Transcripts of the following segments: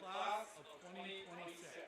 class of 2026.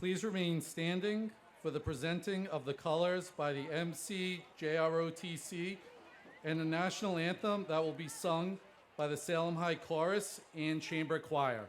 Please remain standing for the presenting of the colors by the MCJROTC and the national anthem that will be sung by the Salem High Chorus and Chamber Choir.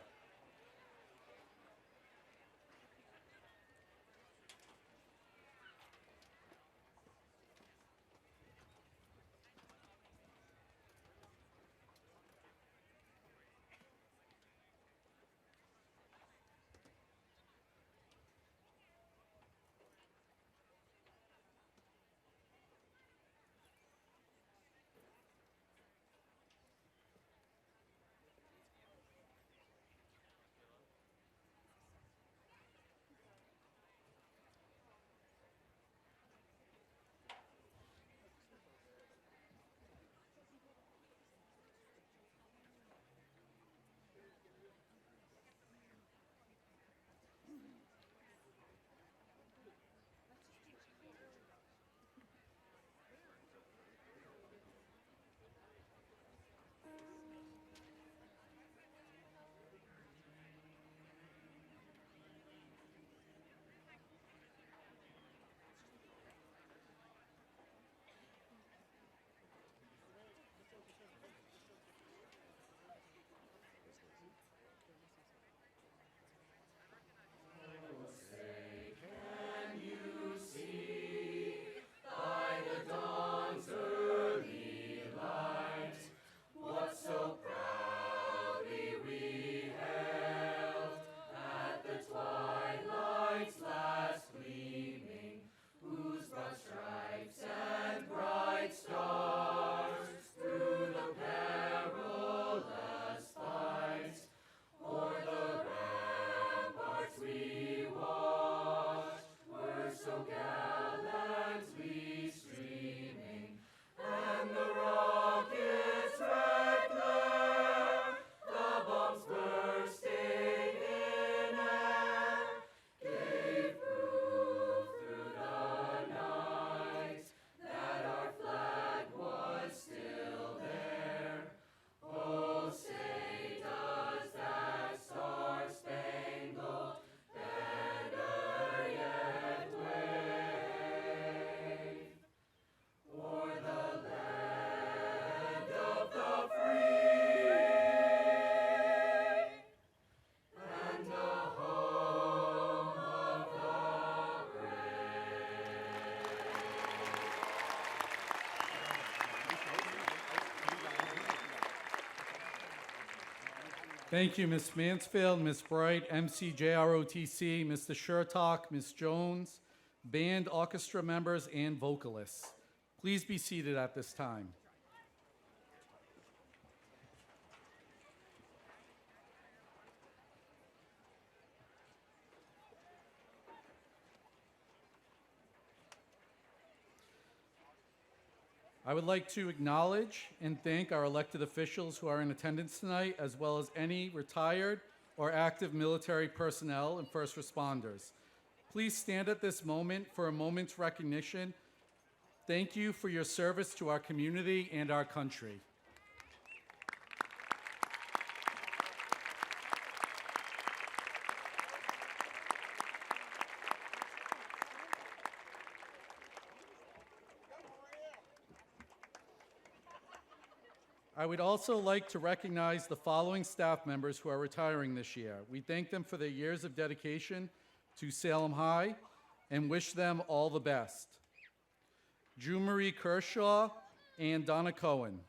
Thank you, Ms. Mansfield, Ms. Bright, MCJROTC, Mr. Shertock, Ms. Jones, band, orchestra members, and vocalists. Please be seated at this time. I would like to acknowledge and thank our elected officials who are in attendance tonight, as well as any retired or active military personnel and first responders. Please stand at this moment for a moment's recognition. Thank you for your service to our community and our country. I would also like to recognize the following staff members who are retiring this year. We thank them for their years of dedication to Salem High and wish them all the best. Drew Marie Kershaw and Donna Cohen.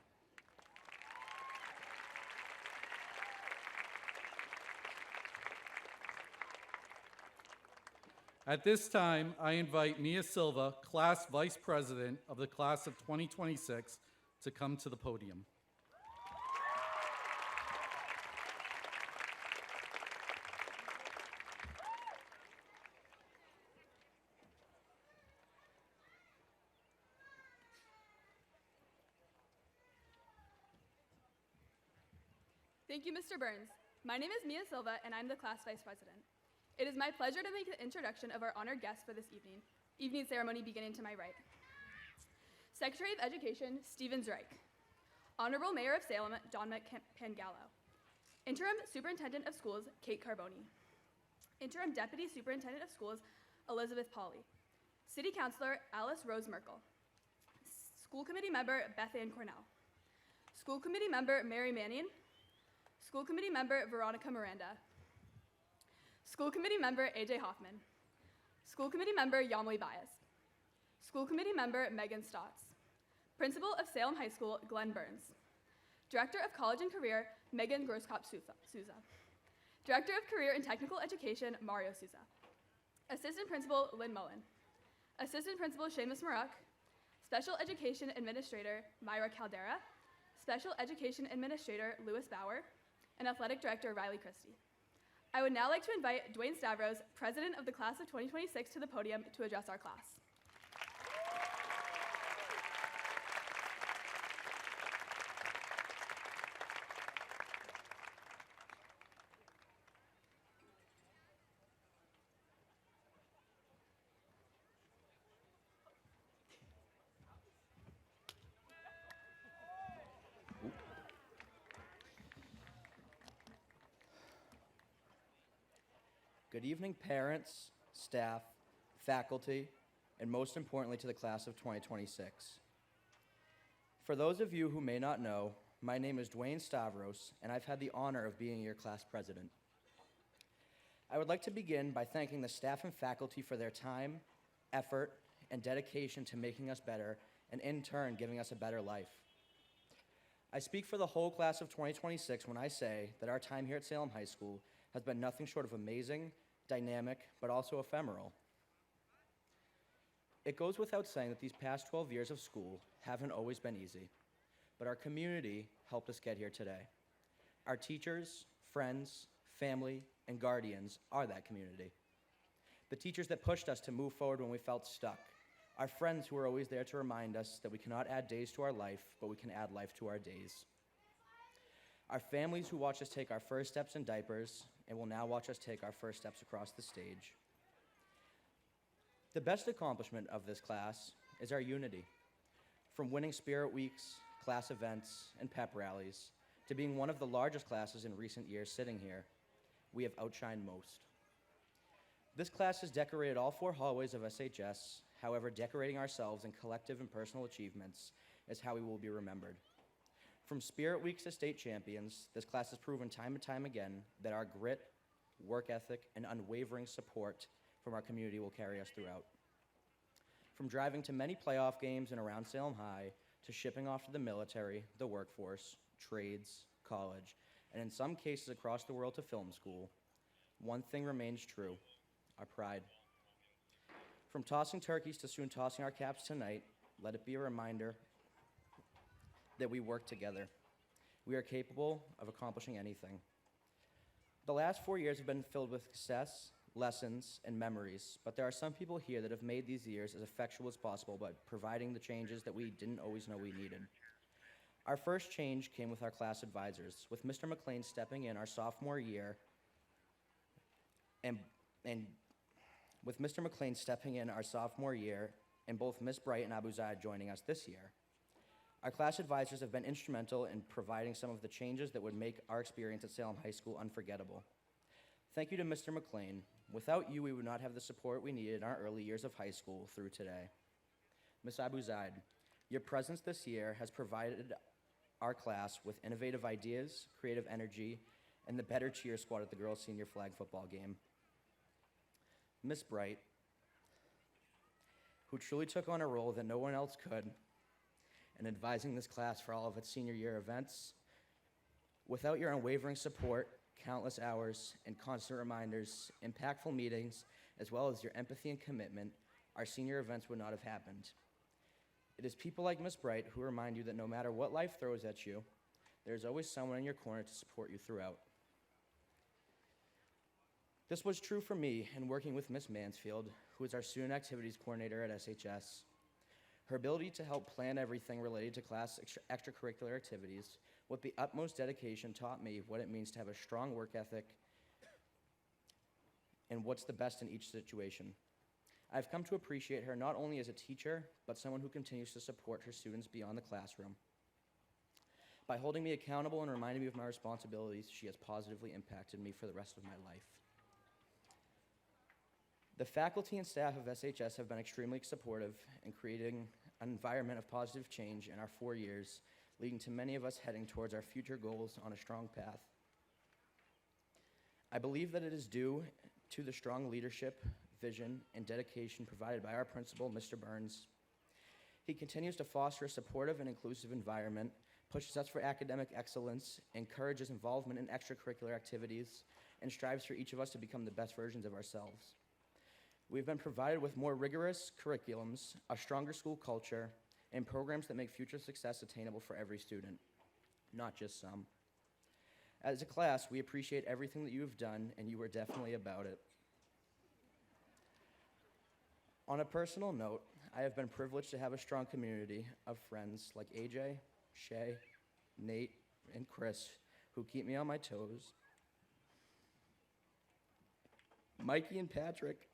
At this time, I invite Mia Silva, Class Vice President of the Class of 2026, to come to the podium. Thank you, Mr. Burns. My name is Mia Silva, and I'm the class vice president. It is my pleasure to make the introduction of our honored guests for this evening ceremony beginning to my right. Secretary of Education, Stephen Zreich. Honorable Mayor of Salem, Don Pangallo. Interim Superintendent of Schools, Kate Carboni. Interim Deputy Superintendent of Schools, Elizabeth Pauley. City Councilor, Alice Rose Merkel. School Committee Member, Beth Ann Cornell. School Committee Member, Mary Mannion. School Committee Member, Veronica Miranda. School Committee Member, AJ Hoffman. School Committee Member, Yamli Bias. School Committee Member, Megan Stotts. Principal of Salem High School, Glenn Burns. Director of College and Career, Megan Grosskopf-Souza. Director of Career and Technical Education, Mario Souza. Assistant Principal, Lynn Mullen. Assistant Principal, Seamus Maruck. Special Education Administrator, Myra Caldera. Special Education Administrator, Lewis Bauer. And Athletic Director, Riley Christie. I would now like to invite Dwayne Stavros, President of the Class of 2026, to the podium to address our class. Good evening, parents, staff, faculty, and most importantly to the class of 2026. For those of you who may not know, my name is Dwayne Stavros, and I've had the honor of being your class president. I would like to begin by thanking the staff and faculty for their time, effort, and dedication to making us better, and in turn, giving us a better life. I speak for the whole class of 2026 when I say that our time here at Salem High School has been nothing short of amazing, dynamic, but also ephemeral. It goes without saying that these past 12 years of school haven't always been easy, but our community helped us get here today. Our teachers, friends, family, and guardians are that community. The teachers that pushed us to move forward when we felt stuck. Our friends who are always there to remind us that we cannot add days to our life, but we can add life to our days. Our families who watch us take our first steps in diapers and will now watch us take our first steps across the stage. The best accomplishment of this class is our unity. From winning Spirit Weeks, class events, and pep rallies, to being one of the largest classes in recent years sitting here, we have outshined most. This class has decorated all 4 hallways of SHS. However, decorating ourselves in collective and personal achievements is how we will be remembered. From Spirit Weeks to state champions, this class has proven time and time again that our grit, work ethic, and unwavering support from our community will carry us throughout. From driving to many playoff games and around Salem High, to shipping off to the military, the workforce, trades, college, and in some cases across the world to film school, one thing remains true: our pride. From tossing turkeys to soon tossing our caps tonight, let it be a reminder that we work together. We are capable of accomplishing anything. The last 4 years have been filled with success, lessons, and memories, but there are some people here that have made these years as effectual as possible by providing the changes that we didn't always know we needed. Our first change came with our class advisors, with Mr. McLean stepping in our sophomore year and with Mr. McLean stepping in our sophomore year and both Ms. Bright and Abu Zaid joining us this year. Our class advisors have been instrumental in providing some of the changes that would make our experience at Salem High School unforgettable. Thank you to Mr. McLean. Without you, we would not have the support we needed in our early years of high school through today. Ms. Abu Zaid, your presence this year has provided our class with innovative ideas, creative energy, and the better cheer squad at the girls' senior flag football game. Ms. Bright, who truly took on a role that no one else could in advising this class for all of its senior year events. Without your unwavering support, countless hours, and constant reminders, impactful meetings, as well as your empathy and commitment, our senior events would not have happened. It is people like Ms. Bright who remind you that no matter what life throws at you, there's always someone in your corner to support you throughout. This was true for me in working with Ms. Mansfield, who is our student activities coordinator at SHS. Her ability to help plan everything related to class extracurricular activities with the utmost dedication taught me what it means to have a strong work ethic and what's the best in each situation. I've come to appreciate her not only as a teacher, but someone who continues to support her students beyond the classroom. By holding me accountable and reminding me of my responsibilities, she has positively impacted me for the rest of my life. The faculty and staff of SHS have been extremely supportive in creating an environment of positive change in our 4 years, leading to many of us heading towards our future goals on a strong path. I believe that it is due to the strong leadership, vision, and dedication provided by our principal, Mr. Burns. He continues to foster a supportive and inclusive environment, pushes us for academic excellence, encourages involvement in extracurricular activities, and strives for each of us to become the best versions of ourselves. We've been provided with more rigorous curriculums, a stronger school culture, and programs that make future success attainable for every student, not just some. As a class, we appreciate everything that you have done, and you are definitely about it. On a personal note, I have been privileged to have a strong community of friends like AJ, Shay, Nate, and Chris, who keep me on my toes. Mikey and Patrick.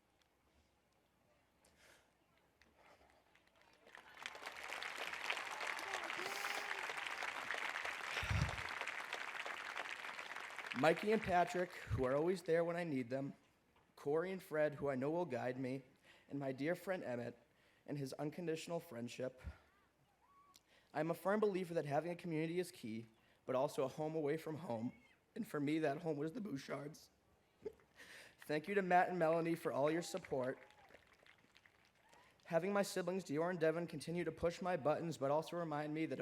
Mikey and Patrick, who are always there when I need them. Corey and Fred, who I know will guide me. And my dear friend Emmett and his unconditional friendship. I'm a firm believer that having a community is key, but also a home away from home. And for me, that home was the Bouchards. Thank you to Matt and Melanie for all your support. Having my siblings, Dior and Devin, continue to push my buttons, but also remind me that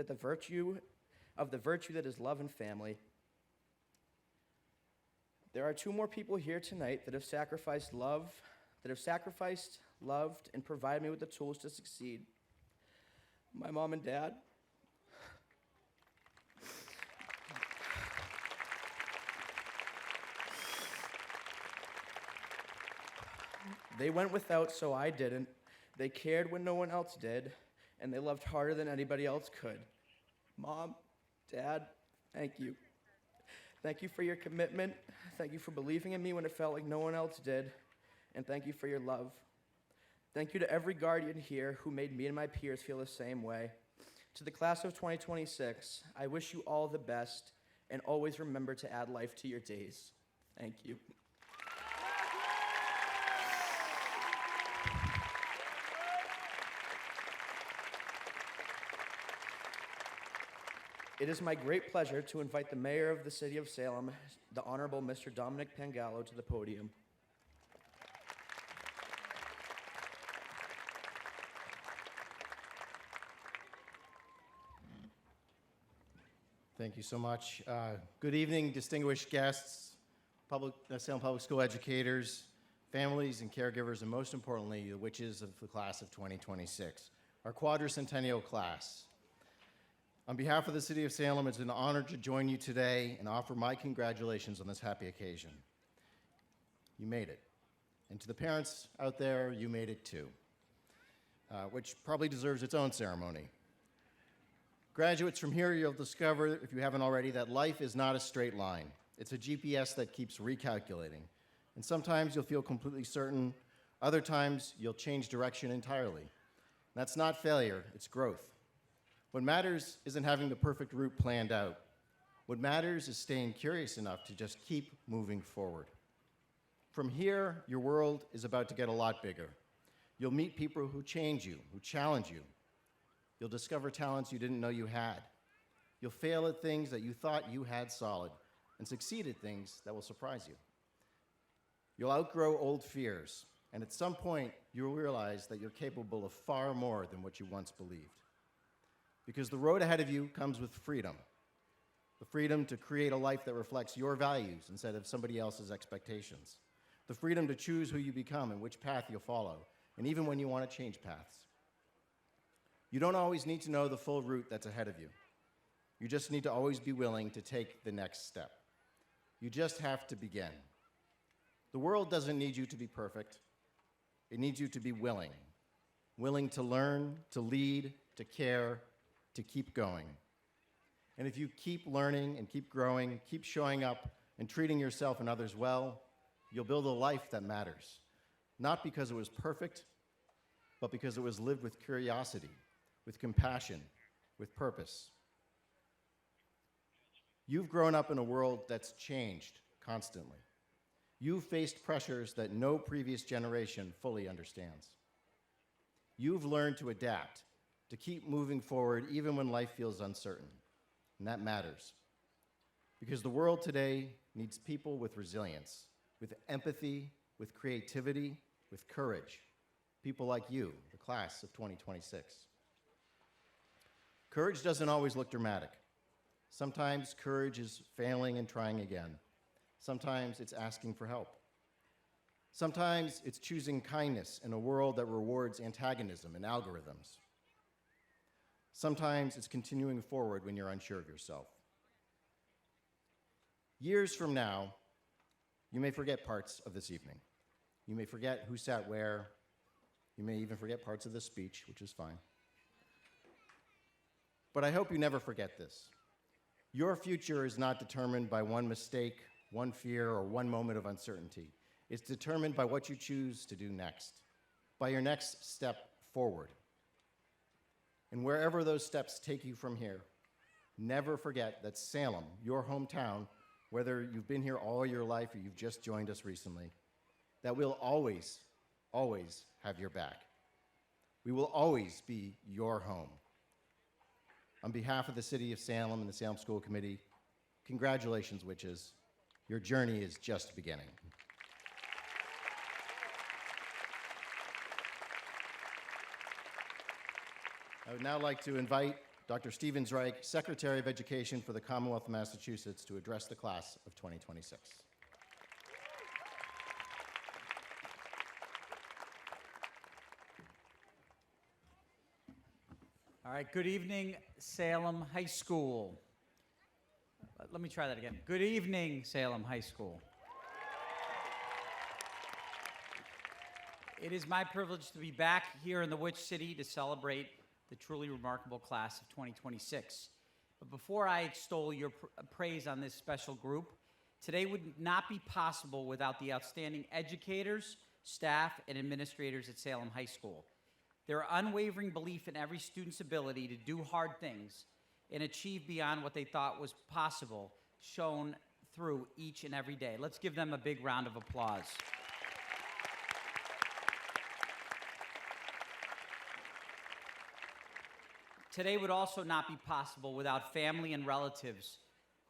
the virtue that is love and family. There are 2 more people here tonight that have sacrificed, loved, and provided me with the tools to succeed. My mom and dad. They went without, so I didn't. They cared when no one else did, and they loved harder than anybody else could. Mom, Dad, thank you. Thank you for your commitment. Thank you for believing in me when it felt like no one else did. And thank you for your love. Thank you to every guardian here who made me and my peers feel the same way. To the class of 2026, I wish you all the best, and always remember to add life to your days. Thank you. It is my great pleasure to invite the Mayor of the City of Salem, the Honorable Mr. Dominic Pangallo, to the podium. Thank you so much. Good evening, distinguished guests, Salem Public School educators, families and caregivers, and most importantly, the witches of the class of 2026, our quadricentennial class. On behalf of the City of Salem, it's an honor to join you today and offer my congratulations on this happy occasion. You made it. And to the parents out there, you made it too, which probably deserves its own ceremony. Graduates, from here you'll discover, if you haven't already, that life is not a straight line. It's a GPS that keeps recalculating. And sometimes you'll feel completely certain, other times you'll change direction entirely. That's not failure, it's growth. What matters isn't having the perfect route planned out. What matters is staying curious enough to just keep moving forward. From here, your world is about to get a lot bigger. You'll meet people who change you, who challenge you. You'll discover talents you didn't know you had. You'll fail at things that you thought you had solid, and succeed at things that will surprise you. You'll outgrow old fears, and at some point, you'll realize that you're capable of far more than what you once believed. Because the road ahead of you comes with freedom. The freedom to create a life that reflects your values instead of somebody else's expectations. The freedom to choose who you become and which path you'll follow, and even when you want to change paths. You don't always need to know the full route that's ahead of you. You just need to always be willing to take the next step. You just have to begin. The world doesn't need you to be perfect. It needs you to be willing. Willing to learn, to lead, to care, to keep going. And if you keep learning and keep growing, keep showing up and treating yourself and others well, you'll build a life that matters. Not because it was perfect, but because it was lived with curiosity, with compassion, with purpose. You've grown up in a world that's changed constantly. You've faced pressures that no previous generation fully understands. You've learned to adapt, to keep moving forward even when life feels uncertain. And that matters. Because the world today needs people with resilience, with empathy, with creativity, with courage. People like you, the class of 2026. Courage doesn't always look dramatic. Sometimes courage is failing and trying again. Sometimes it's asking for help. Sometimes it's choosing kindness in a world that rewards antagonism and algorithms. Sometimes it's continuing forward when you're unsure of yourself. Years from now, you may forget parts of this evening. You may forget who sat where. You may even forget parts of the speech, which is fine. But I hope you never forget this. Your future is not determined by one mistake, one fear, or one moment of uncertainty. It's determined by what you choose to do next, by your next step forward. And wherever those steps take you from here, never forget that Salem, your hometown, whether you've been here all your life or you've just joined us recently, that we'll always, always have your back. We will always be your home. On behalf of the City of Salem and the Salem School Committee, congratulations, witches. Your journey is just beginning. I would now like to invite Dr. Stephen Zreich, Secretary of Education for the Commonwealth of Massachusetts, to address the class of 2026. All right, good evening, Salem High School. Let me try that again. Good evening, Salem High School. It is my privilege to be back here in the Witch City to celebrate the truly remarkable class of 2026. But before I extol your praise on this special group, today would not be possible without the outstanding educators, staff, and administrators at Salem High School. Their unwavering belief in every student's ability to do hard things and achieve beyond what they thought was possible shone through each and every day. Let's give them a big round of applause. Today would also not be possible without family and relatives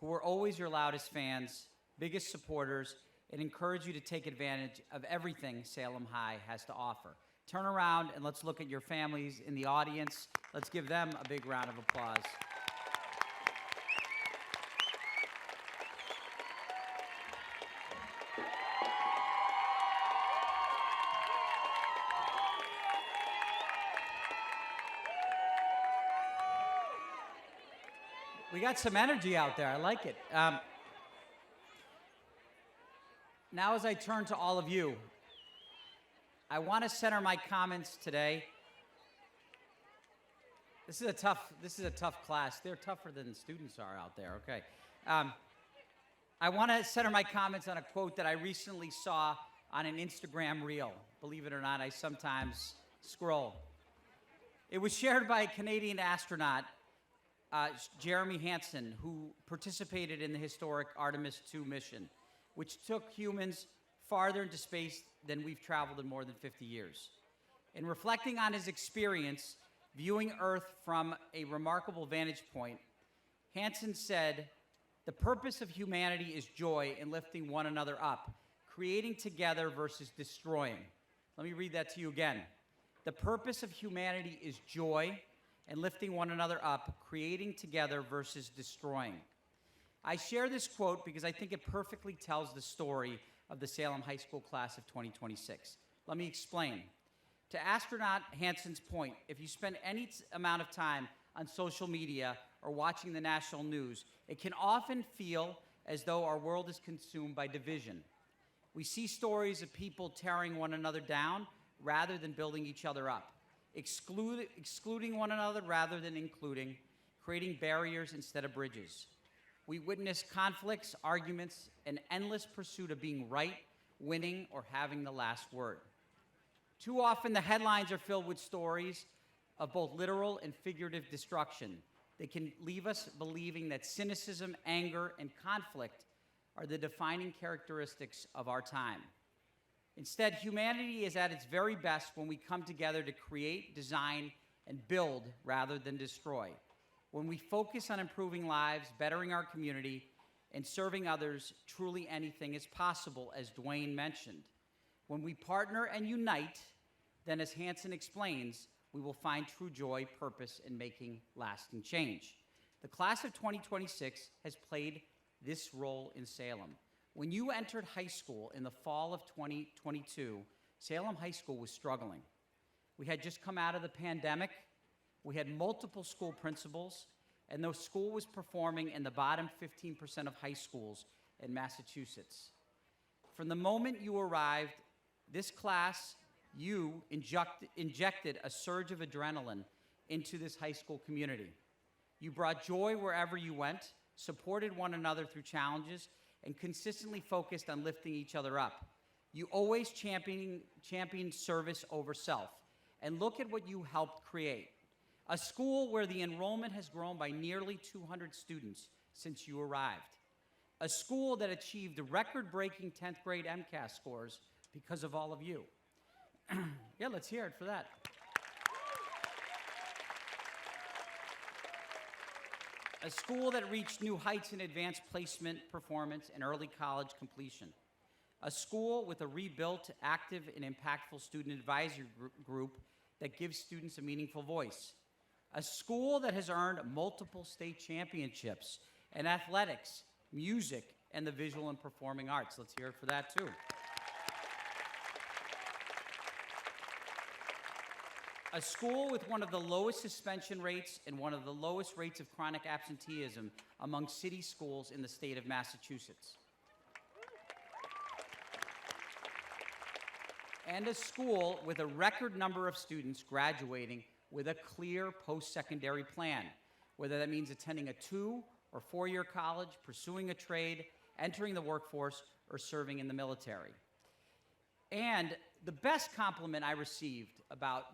who were always your loudest fans, biggest supporters, and encourage you to take advantage of everything Salem High has to offer. Turn around and let's look at your families in the audience. Let's give them a big round of applause. We got some energy out there. I like it. Now as I turn to all of you, I want to center my comments today. This is a tough class. They're tougher than students are out there, okay. I want to center my comments on a quote that I recently saw on an Instagram reel. Believe it or not, I sometimes scroll. It was shared by a Canadian astronaut, Jeremy Hansen, who participated in the historic Artemis II mission, which took humans farther into space than we've traveled in more than 50 years. In reflecting on his experience, viewing Earth from a remarkable vantage point, Hansen said, "The purpose of humanity is joy in lifting one another up, creating together versus destroying." Let me read that to you again. The purpose of humanity is joy and lifting one another up, creating together versus destroying. I share this quote because I think it perfectly tells the story of the Salem High School class of 2026. Let me explain. To astronaut Hansen's point, if you spend any amount of time on social media or watching the national news, it can often feel as though our world is consumed by division. We see stories of people tearing one another down rather than building each other up, excluding one another rather than including, creating barriers instead of bridges. We witness conflicts, arguments, an endless pursuit of being right, winning, or having the last word. Too often, the headlines are filled with stories of both literal and figurative destruction. They can leave us believing that cynicism, anger, and conflict are the defining characteristics of our time. Instead, humanity is at its very best when we come together to create, design, and build rather than destroy. When we focus on improving lives, bettering our community, and serving others, truly anything is possible, as Dwayne mentioned. When we partner and unite, then as Hansen explains, we will find true joy, purpose, and making lasting change. The class of 2026 has played this role in Salem. When you entered high school in the fall of 2022, Salem High School was struggling. We had just come out of the pandemic. We had multiple school principals, and the school was performing in the bottom 15% of high schools in Massachusetts. From the moment you arrived, this class, you injected a surge of adrenaline into this high school community. You brought joy wherever you went, supported one another through challenges, and consistently focused on lifting each other up. You always championed service over self. And look at what you helped create. A school where the enrollment has grown by nearly 200 students since you arrived. A school that achieved record-breaking 10th grade MCAS scores because of all of you. Yeah, let's hear it for that. A school that reached new heights in advanced placement, performance, and early college completion. A school with a rebuilt, active, and impactful student advisory group that gives students a meaningful voice. A school that has earned multiple state championships in athletics, music, and the visual and performing arts. Let's hear it for that, too. A school with one of the lowest suspension rates and one of the lowest rates of chronic absenteeism among city schools in the state of Massachusetts. And a school with a record number of students graduating with a clear post-secondary plan, whether that means attending a 2- or 4-year college, pursuing a trade, entering the workforce, or serving in the military. And the best compliment I received about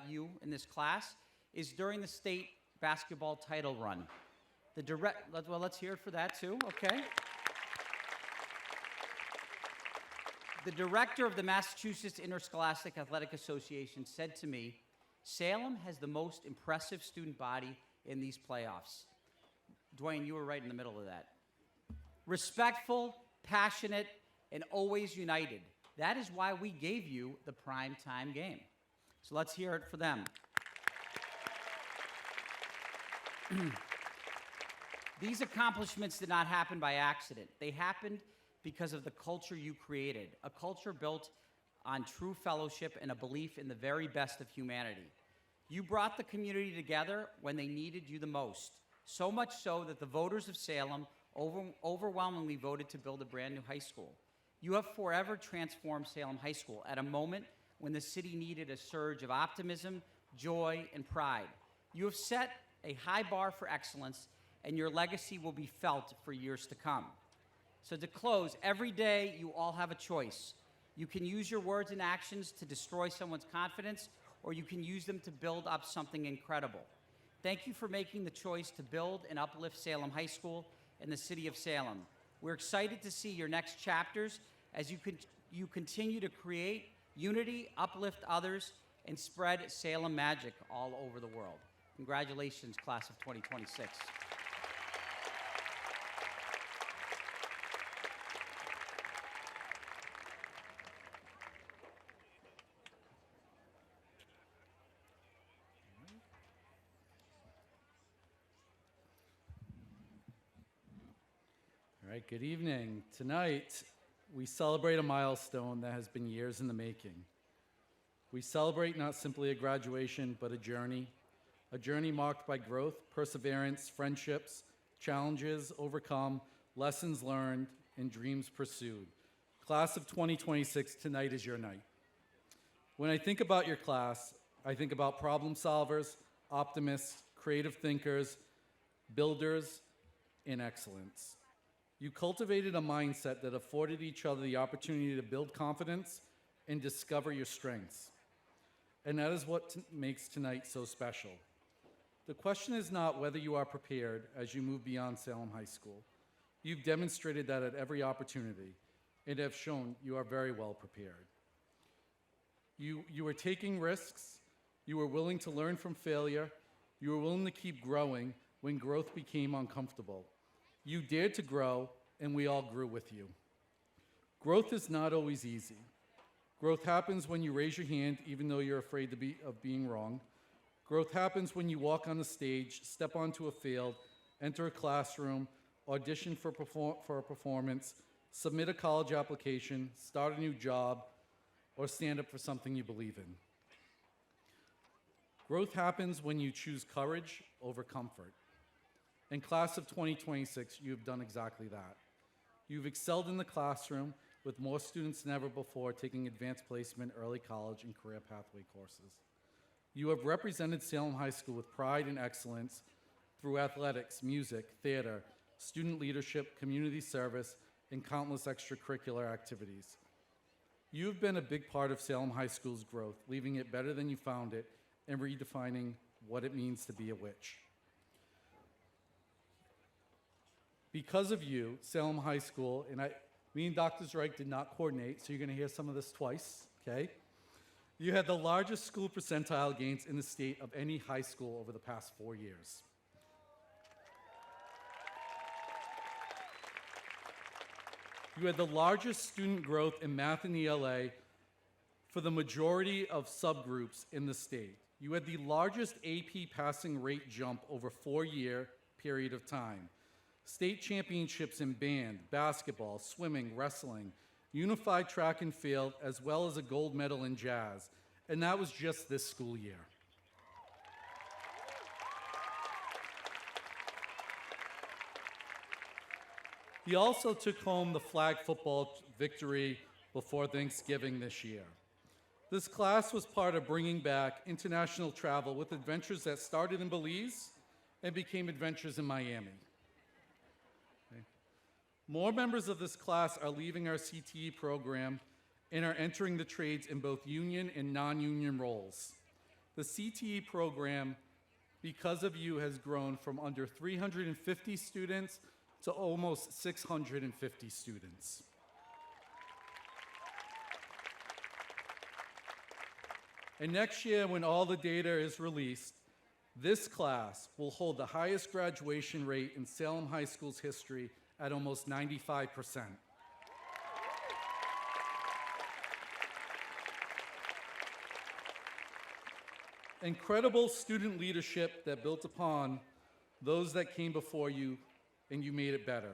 you in this class is during the state basketball title run. Let's hear it for that too, okay? The director of the Massachusetts Interscholastic Athletic Association said to me, Salem has the most impressive student body in these playoffs. Dwayne, you were right in the middle of that. Respectful, passionate, and always united. That is why we gave you the prime time game. So let's hear it for them. These accomplishments did not happen by accident. They happened because of the culture you created, a culture built on true fellowship and a belief in the very best of humanity. You brought the community together when they needed you the most, so much so that the voters of Salem overwhelmingly voted to build a brand new high school. You have forever transformed Salem High School at a moment when the city needed a surge of optimism, joy, and pride. You have set a high bar for excellence, and your legacy will be felt for years to come. So to close, every day you all have a choice. You can use your words and actions to destroy someone's confidence, or you can use them to build up something incredible. Thank you for making the choice to build and uplift Salem High School and the city of Salem. We're excited to see your next chapters as you continue to create unity, uplift others, and spread Salem magic all over the world. Congratulations, class of 2026. All right, good evening. Tonight, we celebrate a milestone that has been years in the making. We celebrate not simply a graduation, but a journey marked by growth, perseverance, friendships, challenges overcome, lessons learned, and dreams pursued. Class of 2026, tonight is your night. When I think about your class, I think about problem solvers, optimists, creative thinkers, builders, and excellence. You cultivated a mindset that afforded each other the opportunity to build confidence and discover your strengths. And that is what makes tonight so special. The question is not whether you are prepared as you move beyond Salem High School. You've demonstrated that at every opportunity and have shown you are very well prepared. You were taking risks. You were willing to learn from failure. You were willing to keep growing when growth became uncomfortable. You dared to grow, and we all grew with you. Growth is not always easy. Growth happens when you raise your hand even though you're afraid of being wrong. Growth happens when you walk on the stage, step onto a field, enter a classroom, audition for a performance, submit a college application, start a new job, or stand up for something you believe in. Growth happens when you choose courage over comfort. In class of 2026, you have done exactly that. You've excelled in the classroom with more students than ever before taking advanced placement, early college, and career pathway courses. You have represented Salem High School with pride and excellence through athletics, music, theater, student leadership, community service, and countless extracurricular activities. You've been a big part of Salem High School's growth, leaving it better than you found it and redefining what it means to be a witch. Because of you, Salem High School, and me and Dr. Zreich did not coordinate, so you're going to hear some of this twice, okay? You had the largest school percentile gains in the state of any high school over the past 4 years. You had the largest student growth in math and ELA for the majority of subgroups in the state. You had the largest AP passing rate jump over a 4-year period of time. State championships in band, basketball, swimming, wrestling, unified track and field, as well as a gold medal in jazz. And that was just this school year. He also took home the flag football victory before Thanksgiving this year. This class was part of bringing back international travel with adventures that started in Belize and became adventures in Miami. Okay. More members of this class are leaving our CTE program and are entering the trades in both union and non-union roles. The CTE program, because of you, has grown from under 350 students to almost 650 students. And next year, when all the data is released, this class will hold the highest graduation rate in Salem High School's history at almost 95%. Incredible student leadership that built upon those that came before you, and you made it better.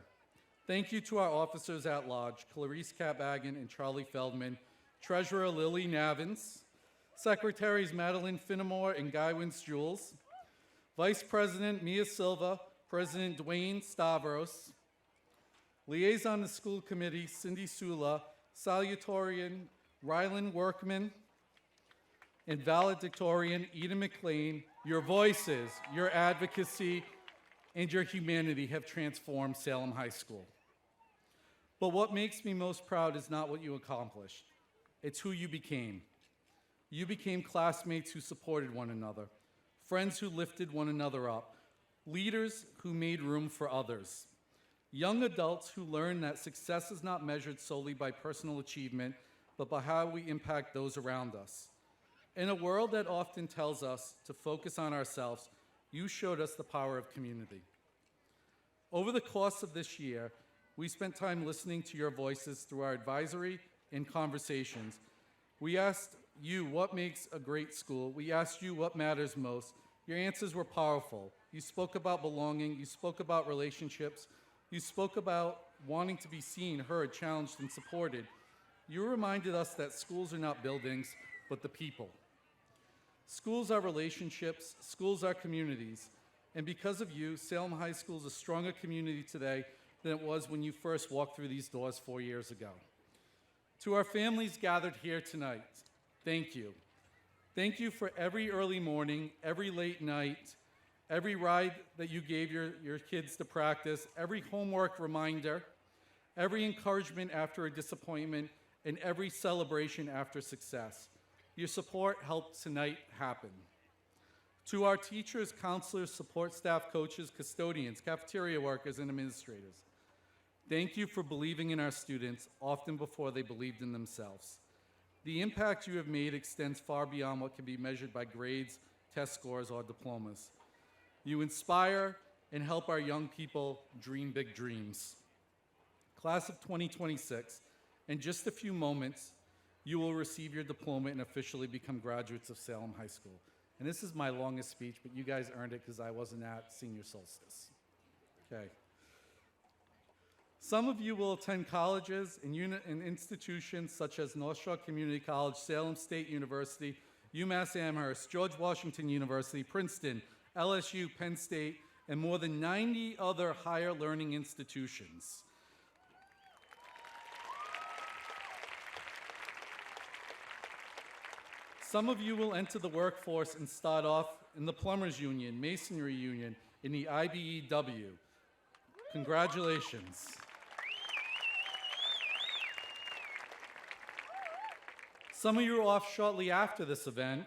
Thank you to our officers at large, Clarice Cabagan and Charlie Feldman, Treasurer Lily Navins, Secretaries Madeline Finnemore and Guy Wins-Jules, Vice President Mia Silva, President Dwayne Stavros, Liaison to School Committee Cindy Sula, Salutatorian Rylan Workman, and Valedictorian Eden McLean. Your voices, your advocacy, and your humanity have transformed Salem High School. But what makes me most proud is not what you accomplished. It's who you became. You became classmates who supported one another, friends who lifted one another up, leaders who made room for others, young adults who learned that success is not measured solely by personal achievement, but by how we impact those around us. In a world that often tells us to focus on ourselves, you showed us the power of community. Over the course of this year, we spent time listening to your voices through our advisory and conversations. We asked you what makes a great school. We asked you what matters most. Your answers were powerful. You spoke about belonging. You spoke about relationships. You spoke about wanting to be seen, heard, challenged, and supported. You reminded us that schools are not buildings, but the people. Schools are relationships, schools are communities, and because of you, Salem High School is a stronger community today than it was when you first walked through these doors 4 years ago. To our families gathered here tonight, thank you. Thank you for every early morning, every late night, every ride that you gave your kids to practice, every homework reminder, every encouragement after a disappointment, and every celebration after success. Your support helped tonight happen. To our teachers, counselors, support staff, coaches, custodians, cafeteria workers, and administrators, Thank you for believing in our students, often before they believed in themselves. The impact you have made extends far beyond what can be measured by grades, test scores, or diplomas. You inspire and help our young people dream big dreams. Class of 2026, in just a few moments, you will receive your diploma and officially become graduates of Salem High School. And this is my longest speech, but you guys earned it because I wasn't at senior solstice. Okay. Some of you will attend colleges and institutions such as North Shore Community College, Salem State University, UMass Amherst, George Washington University, Princeton, LSU, Penn State, and more than 90 other higher learning institutions. Some of you will enter the workforce and start off in the Plumbers Union, Masonry Union, in the IBEW. Congratulations. Some of you are off shortly after this event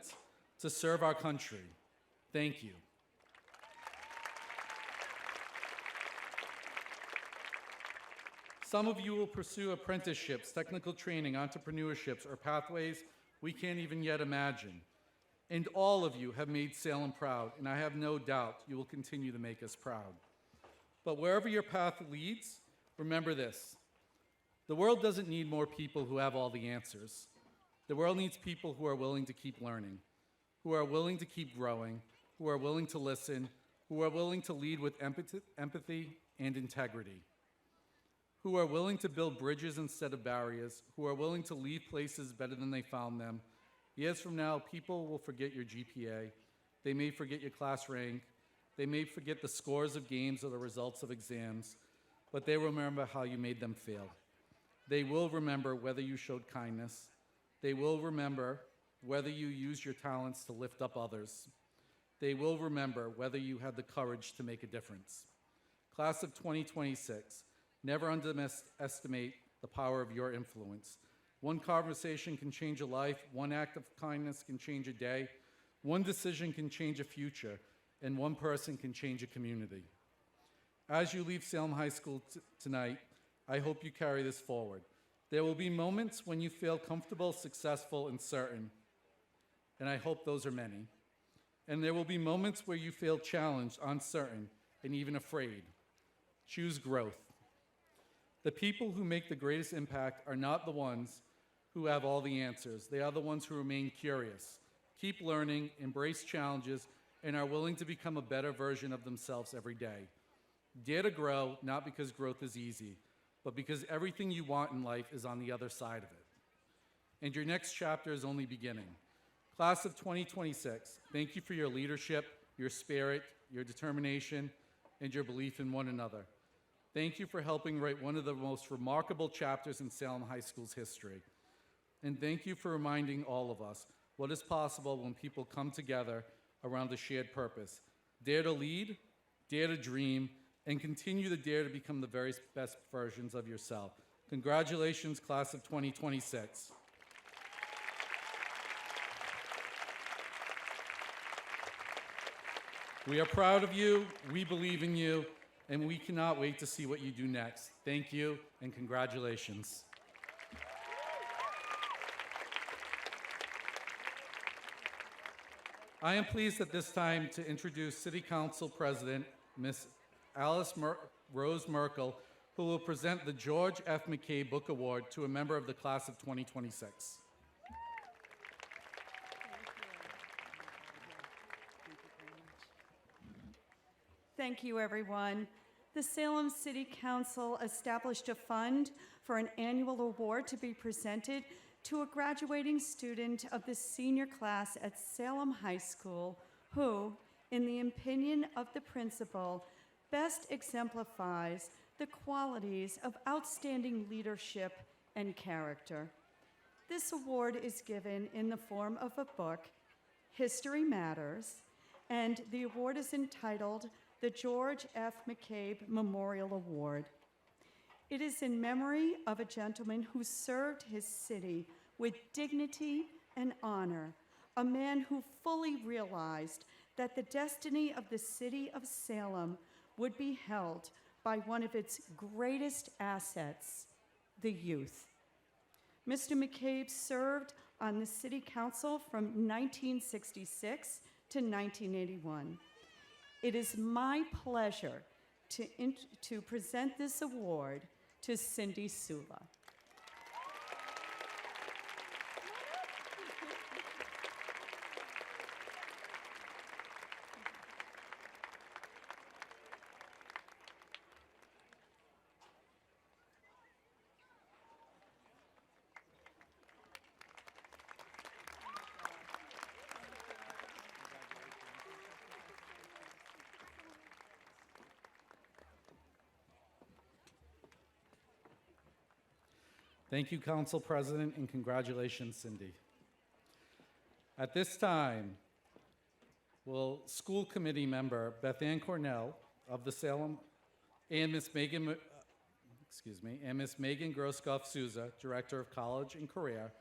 to serve our country. Thank you. Some of you will pursue apprenticeships, technical training, entrepreneurships, or pathways we can't even yet imagine. And all of you have made Salem proud, and I have no doubt you will continue to make us proud. But wherever your path leads, remember this. The world doesn't need more people who have all the answers. The world needs people who are willing to keep learning, who are willing to keep growing, who are willing to listen, who are willing to lead with empathy and integrity, who are willing to build bridges instead of barriers, who are willing to leave places better than they found them. Years from now, people will forget your GPA. They may forget your class rank. They may forget the scores of games or the results of exams, but they remember how you made them feel. They will remember whether you showed kindness. They will remember whether you used your talents to lift up others. They will remember whether you had the courage to make a difference. Class of 2026, never underestimate the power of your influence. One conversation can change a life, one act of kindness can change a day, one decision can change a future, and one person can change a community. As you leave Salem High School tonight, I hope you carry this forward. There will be moments when you feel comfortable, successful, and certain, and I hope those are many. And there will be moments where you feel challenged, uncertain, and even afraid. Choose growth. The people who make the greatest impact are not the ones who have all the answers. They are the ones who remain curious, keep learning, embrace challenges, and are willing to become a better version of themselves every day. Dare to grow, not because growth is easy, but because everything you want in life is on the other side of it. And your next chapter is only beginning. Class of 2026, thank you for your leadership, your spirit, your determination, and your belief in one another. Thank you for helping write one of the most remarkable chapters in Salem High School's history. And thank you for reminding all of us what is possible when people come together around a shared purpose. Dare to lead, dare to dream, and continue to dare to become the very best versions of yourself. Congratulations, class of 2026. We are proud of you, we believe in you, and we cannot wait to see what you do next. Thank you, and congratulations. I am pleased at this time to introduce City Council President, Ms. Alice Rose Merkel, who will present the George F. McCabe Book Award to a member of the class of 2026. Thank you, everyone. The Salem City Council established a fund for an annual award to be presented to a graduating student of the senior class at Salem High School who, in the opinion of the principal, best exemplifies the qualities of outstanding leadership and character. This award is given in the form of a book, History Matters, and the award is entitled the George F. McCabe Memorial Award. It is in memory of a gentleman who served his city with dignity and honor, a man who fully realized that the destiny of the city of Salem would be held by one of its greatest assets, the youth. Mr. McCabe served on the City Council from 1966 to 1981. It is my pleasure to present this award to Cindy Sula. Thank you, Council President, and congratulations, Cindy. At this time, will School Committee member Beth Ann Cornell of the Salem and Miss Megan Grosskopf Souza, Director of College and Career,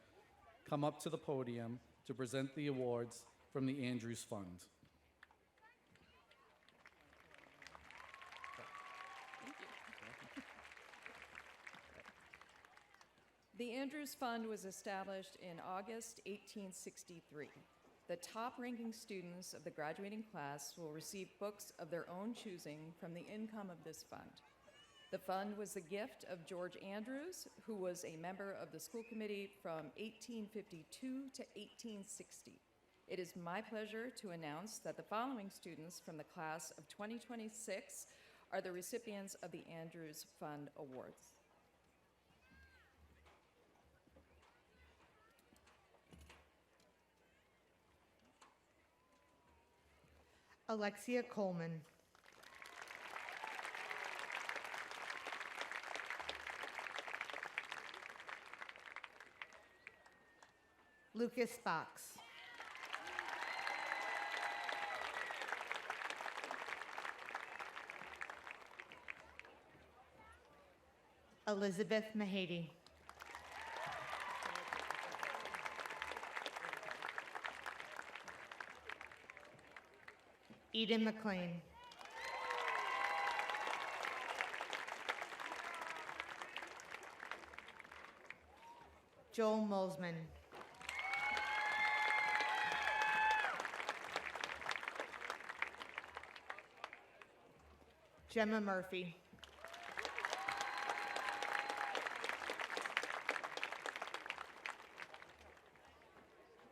come up to the podium to present the awards from the Andrews Fund. The Andrews Fund was established in August 1863. The top-ranking students of the graduating class will receive books of their own choosing from the income of this fund. The fund was the gift of George Andrews, who was a member of the school committee from 1852 to 1860. It is my pleasure to announce that the following students from the class of 2026 are the recipients of the Andrews Fund Awards. Alexia Coleman. Lucas Fox. Elizabeth Mahady. Eden McLean. Joel Molesman. Gemma Murphy.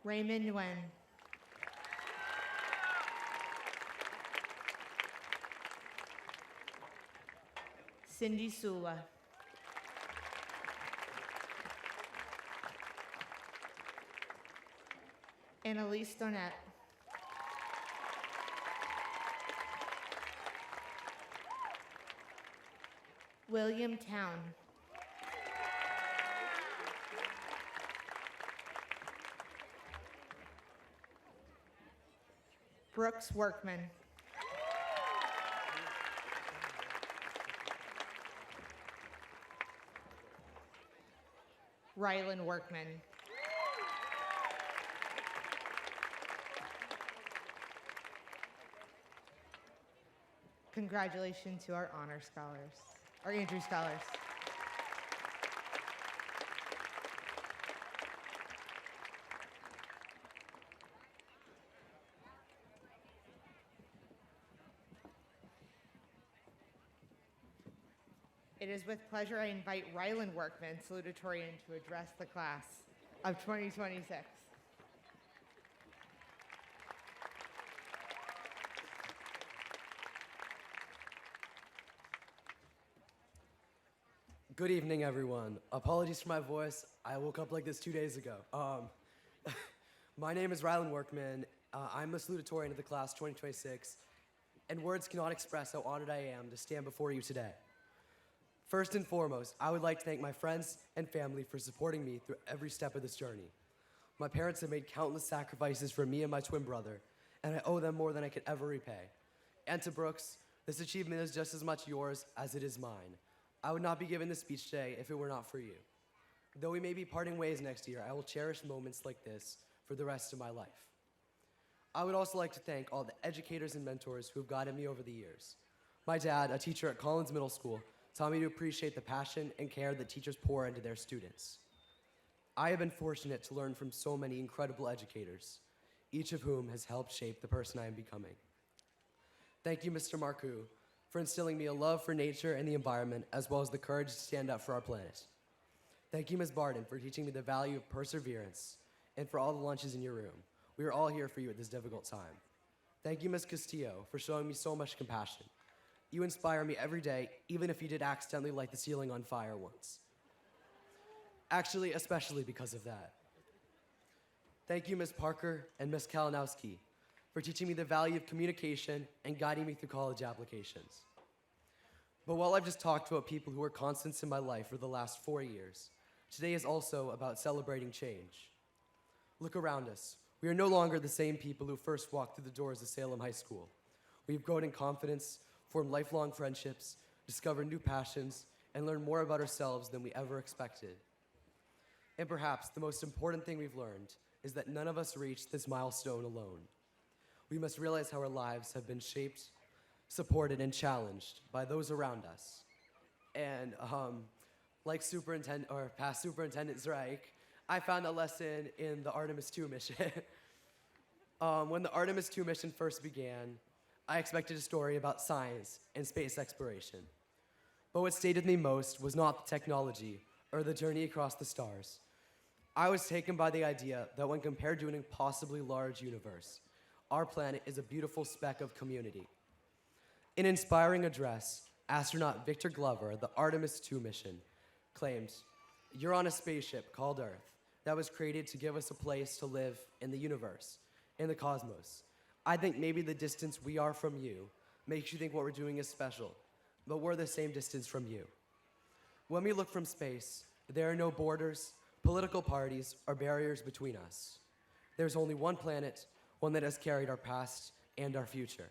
Raymond Nguyen. Cindy Sula. Annalise Donette. William Town. Brooks Workman. Rylan Workman. Congratulations to our honor scholars, our Andrews Scholars. It is with pleasure I invite Rylan Workman, salutatorian, to address the class of 2026. Good evening, everyone. Apologies for my voice. I woke up like this 2 days ago. My name is Rylan Workman. I'm a salutatorian of the class 2026, and words cannot express how honored I am to stand before you today. First and foremost, I would like to thank my friends and family for supporting me through every step of this journey. My parents have made countless sacrifices for me and my twin brother, and I owe them more than I could ever repay. And to Brooks, this achievement is just as much yours as it is mine. I would not be giving this speech today if it were not for you. Though we may be parting ways next year, I will cherish moments like this for the rest of my life. I would also like to thank all the educators and mentors who have guided me over the years. My dad, a teacher at Collins Middle School, taught me to appreciate the passion and care that teachers pour into their students. I have been fortunate to learn from so many incredible educators, each of whom has helped shape the person I am becoming. Thank you, Mr. Marcoux, for instilling me a love for nature and the environment, as well as the courage to stand up for our planet. Thank you, Ms. Barden, for teaching me the value of perseverance and for all the lunches in your room. We are all here for you at this difficult time. Thank you, Ms. Castillo, for showing me so much compassion. You inspire me every day, even if you did accidentally light the ceiling on fire once. Actually, especially because of that. Thank you, Ms. Parker and Ms. Kalinowski, for teaching me the value of communication and guiding me through college applications. But while I've just talked about people who were constants in my life for the last 4 years, today is also about celebrating change. Look around us. We are no longer the same people who first walked through the doors of Salem High School. We've grown in confidence, formed lifelong friendships, discovered new passions, and learned more about ourselves than we ever expected. And perhaps the most important thing we've learned is that none of us reached this milestone alone. We must realize how our lives have been shaped, supported, and challenged by those around us. And like past Superintendent Zreich, I found a lesson in the Artemis II mission. When the Artemis II mission first began, I expected a story about science and space exploration. But what stayed with me most was not the technology or the journey across the stars. I was taken by the idea that when compared to an impossibly large universe, our planet is a beautiful speck of community. In an inspiring address, astronaut Victor Glover of the Artemis II mission claimed, "You're on a spaceship called Earth that was created to give us a place to live in the universe, in the cosmos. I think maybe the distance we are from you makes you think what we're doing is special, but we're the same distance from you. When we look from space, there are no borders, political parties, or barriers between us. There's only one planet, one that has carried our past and our future."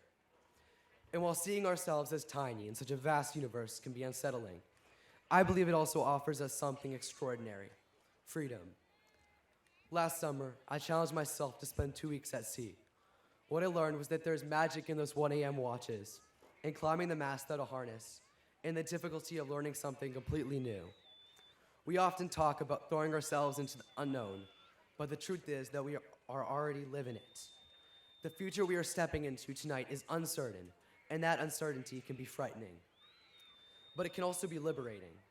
And while seeing ourselves as tiny in such a vast universe can be unsettling, I believe it also offers us something extraordinary: freedom. Last summer, I challenged myself to spend 2 weeks at sea. What I learned was that there's magic in those 1 a.m. watches, in climbing the mast without a harness, and the difficulty of learning something completely new. We often talk about throwing ourselves into the unknown, but the truth is that we are already living it. The future we are stepping into tonight is uncertain, and that uncertainty can be frightening. But it can also be liberating.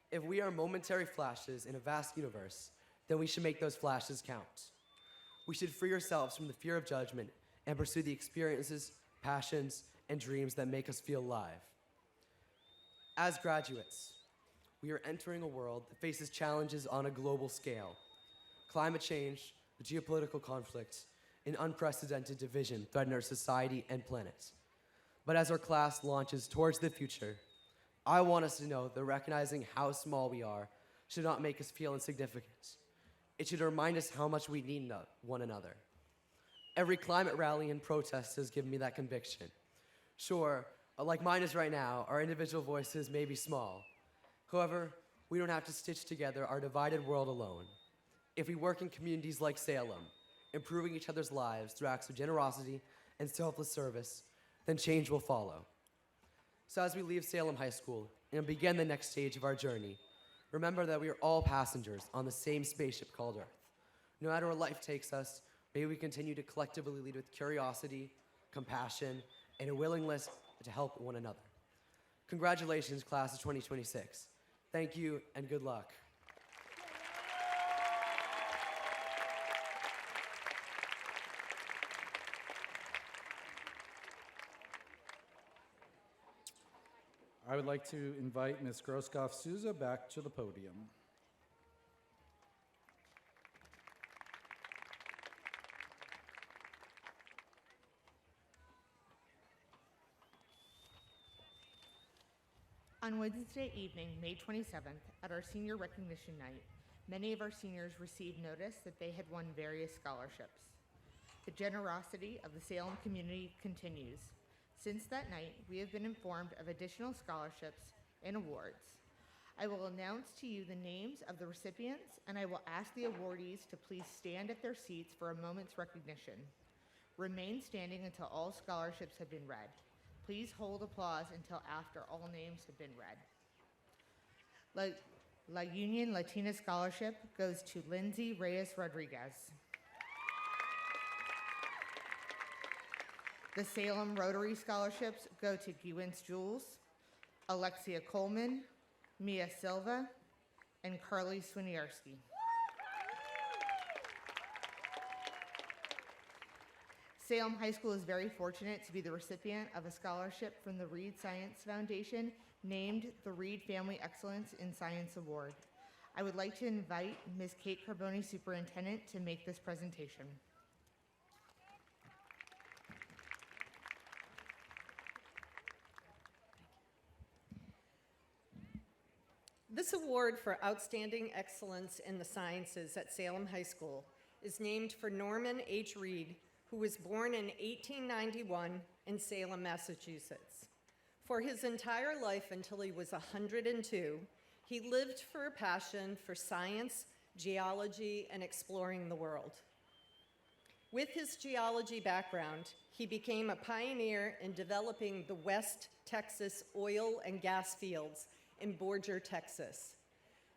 If we are momentary flashes in a vast universe, then we should make those flashes count. We should free ourselves from the fear of judgment and pursue the experiences, passions, and dreams that make us feel alive. As graduates, we are entering a world that faces challenges on a global scale. Climate change, geopolitical conflict, and unprecedented division threaten our society and planet. But as our class launches towards the future, I want us to know that recognizing how small we are should not make us feel insignificant. It should remind us how much we need one another. Every climate rally and protest has given me that conviction. Sure, like mine is right now, our individual voices may be small. However, we don't have to stitch together our divided world alone. If we work in communities like Salem, improving each other's lives through acts of generosity and selfless service, then change will follow. So as we leave Salem High School and begin the next stage of our journey, remember that we are all passengers on the same spaceship called Earth. No matter where life takes us, may we continue to collectively lead with curiosity, compassion, and a willingness to help one another. Congratulations, class of 2026. Thank you and good luck. I would like to invite Ms. Groskopf-Souza back to the podium. On Wednesday evening, May 27th, at our senior recognition night, many of our seniors received notice that they had won various scholarships. The generosity of the Salem community continues. Since that night, we have been informed of additional scholarships and awards. I will announce to you the names of the recipients, and I will ask the awardees to please stand at their seats for a moment's recognition. Remain standing until all scholarships have been read. Please hold applause until after all names have been read. La Union Latina Scholarship goes to Lindsay Reyes Rodriguez. The Salem Rotary Scholarships go to Gewins Jules, Alexia Coleman, Mia Silva, and Carly Swinierski. Salem High School is very fortunate to be the recipient of a scholarship from the Reed Science Foundation named the Reed Family Excellence in Science Award. I would like to invite Ms. Kate Carboni, Superintendent, to make this presentation. This award for outstanding excellence in the sciences at Salem High School is named for Norman H. Reed, who was born in 1891 in Salem, Massachusetts. For his entire life until he was 102, he lived for a passion for science, geology, and exploring the world. With his geology background, he became a pioneer in developing the West Texas oil and gas fields in Borger, Texas.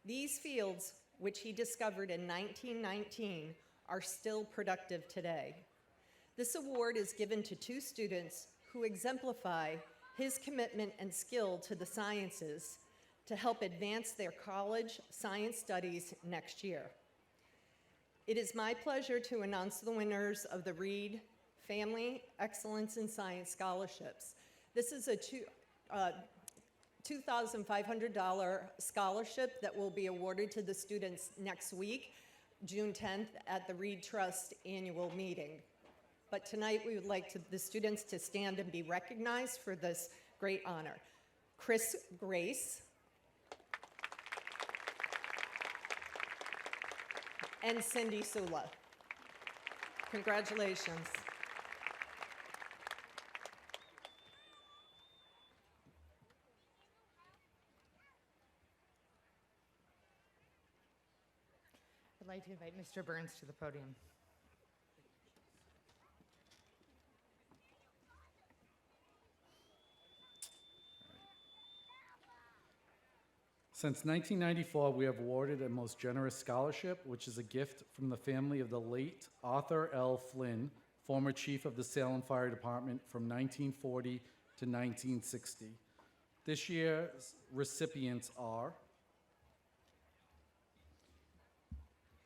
These fields, which he discovered in 1919, are still productive today. This award is given to 2 students who exemplify his commitment and skill to the sciences to help advance their college science studies next year. It is my pleasure to announce the winners of the Reed Family Excellence in Science Scholarships. This is a $2,500 scholarship that will be awarded to the students next week, June 10th, at the Reed Trust annual meeting. But tonight we would like the students to stand and be recognized for this great honor. Chris Grace and Cindy Sula. Congratulations. I'd like to invite Mr. Burns to the podium. Since 1994, we have awarded a most generous scholarship, which is a gift from the family of the late Arthur L. Flynn, former chief of the Salem Fire Department from 1940 to 1960. This year's recipients are,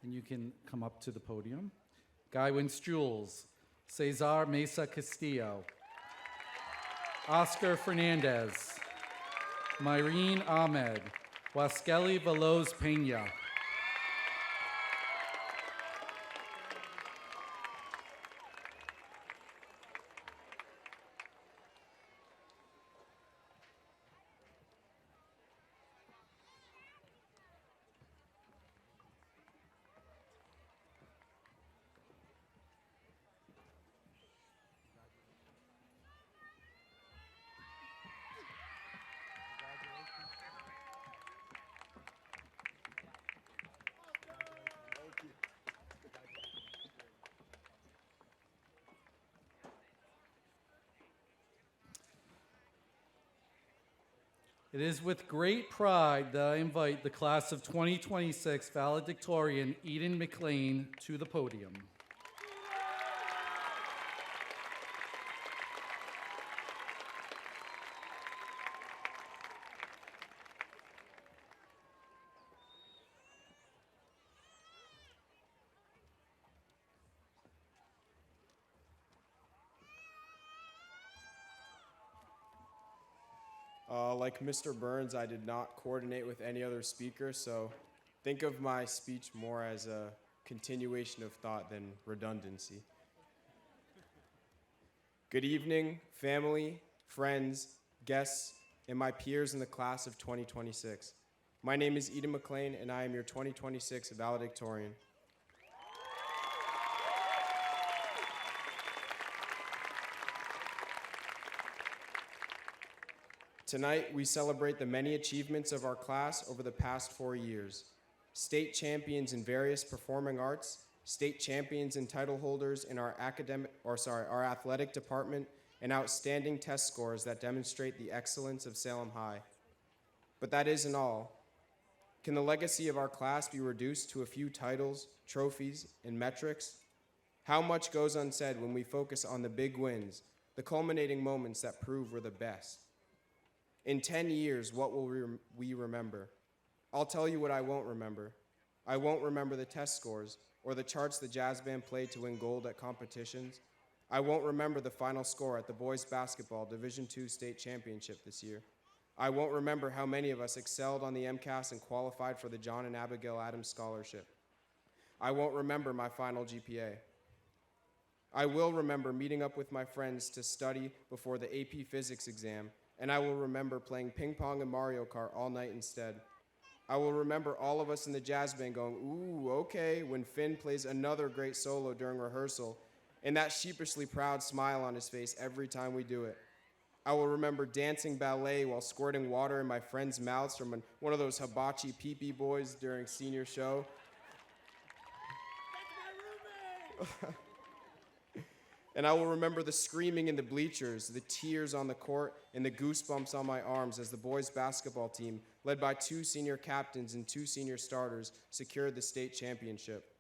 and you can come up to the podium, Guywins Jules, Cesar Mesa Castillo, Oscar Fernandez, Myrene Ahmed, Waskelly Veloz Pena, It is with great pride that I invite the class of 2026 valedictorian Eden McLean to the podium. Like Mr. Burns, I did not coordinate with any other speaker, so think of my speech more as a continuation of thought than redundancy. Good evening, family, friends, guests, and my peers in the class of 2026. My name is Eden McLean, and I am your 2026 valedictorian. Tonight, we celebrate the many achievements of our class over the past 4 years. State champions in various performing arts, state champions and title holders in our athletic department, and outstanding test scores that demonstrate the excellence of Salem High. But that isn't all. Can the legacy of our class be reduced to a few titles, trophies, and metrics? How much goes unsaid when we focus on the big wins, the culminating moments that prove we're the best? In 10 years, what will we remember? I'll tell you what I won't remember. I won't remember the test scores or the charts the jazz band played to win gold at competitions. I won't remember the final score at the boys basketball Division II state championship this year. I won't remember how many of us excelled on the MCAS and qualified for the John and Abigail Adams Scholarship. I won't remember my final GPA. I will remember meeting up with my friends to study before the AP Physics exam, and I will remember playing ping pong and Mario Kart all night instead. I will remember all of us in the jazz band going, "Ooh, okay," when Finn plays another great solo during rehearsal, and that sheepishly proud smile on his face every time we do it. I will remember dancing ballet while squirting water in my friends' mouths from one of those hibachi pee-pee boys during senior show. That's my roommate! And I will remember the screaming in the bleachers, the tears on the court, and the goosebumps on my arms as the boys' basketball team, led by 2 senior captains and 2 senior starters, secured the state championship.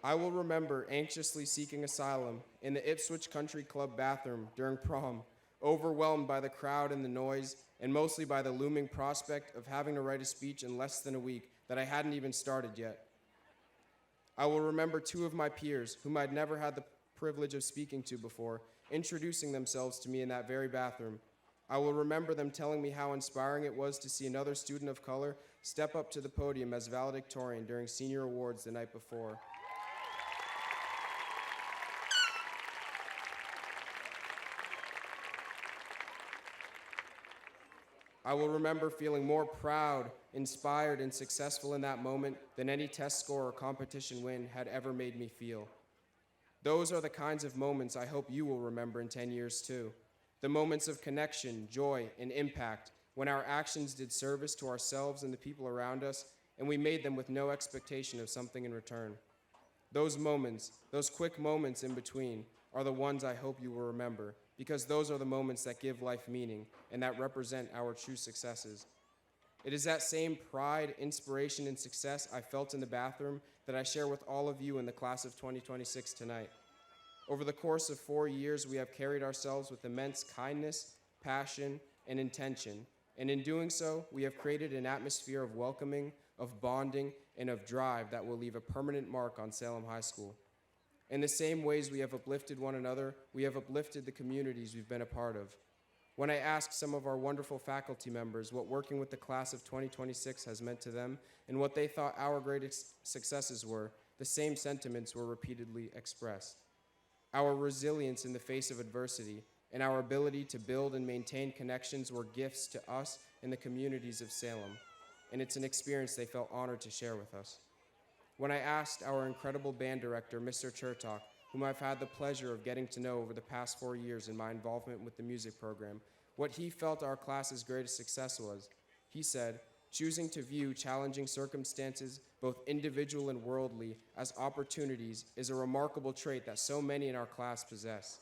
I will remember anxiously seeking asylum in the Ipswich Country Club bathroom during prom, overwhelmed by the crowd and the noise, and mostly by the looming prospect of having to write a speech in less than a week that I hadn't even started yet. I will remember 2 of my peers, whom I'd never had the privilege of speaking to before, introducing themselves to me in that very bathroom. I will remember them telling me how inspiring it was to see another student of color step up to the podium as valedictorian during senior awards the night before. I will remember feeling more proud, inspired, and successful in that moment than any test score or competition win had ever made me feel. Those are the kinds of moments I hope you will remember in 10 years too. The moments of connection, joy, and impact when our actions did service to ourselves and the people around us, and we made them with no expectation of something in return. Those moments, those quick moments in between, are the ones I hope you will remember, because those are the moments that give life meaning and that represent our true successes. It is that same pride, inspiration, and success I felt in the bathroom that I share with all of you in the class of 2026 tonight. Over the course of 4 years, we have carried ourselves with immense kindness, passion, and intention, and in doing so, we have created an atmosphere of welcoming, of bonding, and of drive that will leave a permanent mark on Salem High School. In the same ways we have uplifted one another, we have uplifted the communities we've been a part of. When I asked some of our wonderful faculty members what working with the class of 2026 has meant to them and what they thought our greatest successes were, the same sentiments were repeatedly expressed. Our resilience in the face of adversity and our ability to build and maintain connections were gifts to us and the communities of Salem, and it's an experience they felt honored to share with us. When I asked our incredible band director, Mr. Chertok, whom I've had the pleasure of getting to know over the past 4 years in my involvement with the music program, what he felt our class's greatest success was, he said, choosing to view challenging circumstances, both individual and worldly, as opportunities is a remarkable trait that so many in our class possess.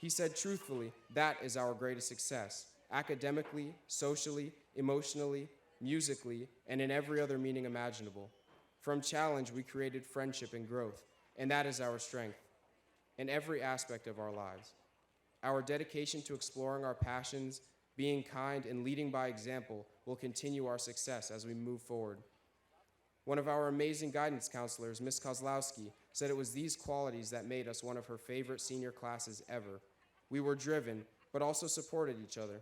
He said truthfully, that is our greatest success, academically, socially, emotionally, musically, and in every other meaning imaginable. From challenge, we created friendship and growth, and that is our strength in every aspect of our lives. Our dedication to exploring our passions, being kind, and leading by example will continue our success as we move forward. One of our amazing guidance counselors, Ms. Kozlowski, said it was these qualities that made us one of her favorite senior classes ever. We were driven, but also supported each other.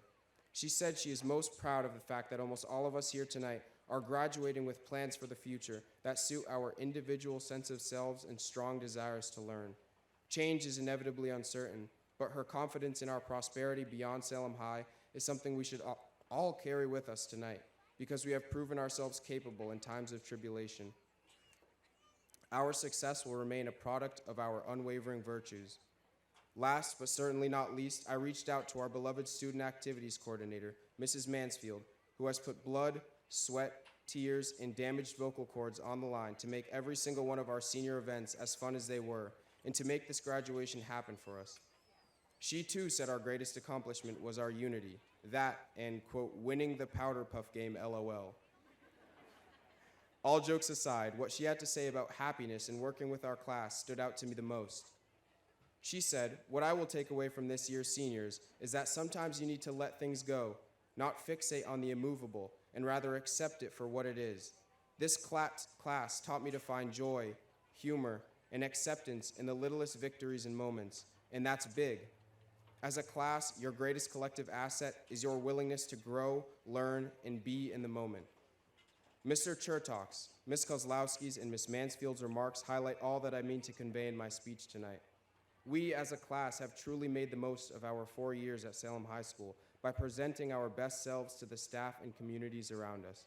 She said she is most proud of the fact that almost all of us here tonight are graduating with plans for the future that suit our individual sense of selves and strong desires to learn. Change is inevitably uncertain, but her confidence in our prosperity beyond Salem High is something we should all carry with us tonight, because we have proven ourselves capable in times of tribulation. Our success will remain a product of our unwavering virtues. Last, but certainly not least, I reached out to our beloved student activities coordinator, Mrs. Mansfield, who has put blood, sweat, tears, and damaged vocal cords on the line to make every single one of our senior events as fun as they were, and to make this graduation happen for us. She too said our greatest accomplishment was our unity, that and, quote, winning the powder puff game, LOL. All jokes aside, what she had to say about happiness and working with our class stood out to me the most. She said, "What I will take away from this year's seniors is that sometimes you need to let things go, not fixate on the immovable, and rather accept it for what it is. This class taught me to find joy, humor, and acceptance in the littlest victories and moments, and that's big. As a class, your greatest collective asset is your willingness to grow, learn, and be in the moment." Mr. Chertock's, Ms. Kozlowski's, and Ms. Mansfield's remarks highlight all that I mean to convey in my speech tonight. We as a class have truly made the most of our 4 years at Salem High School by presenting our best selves to the staff and communities around us.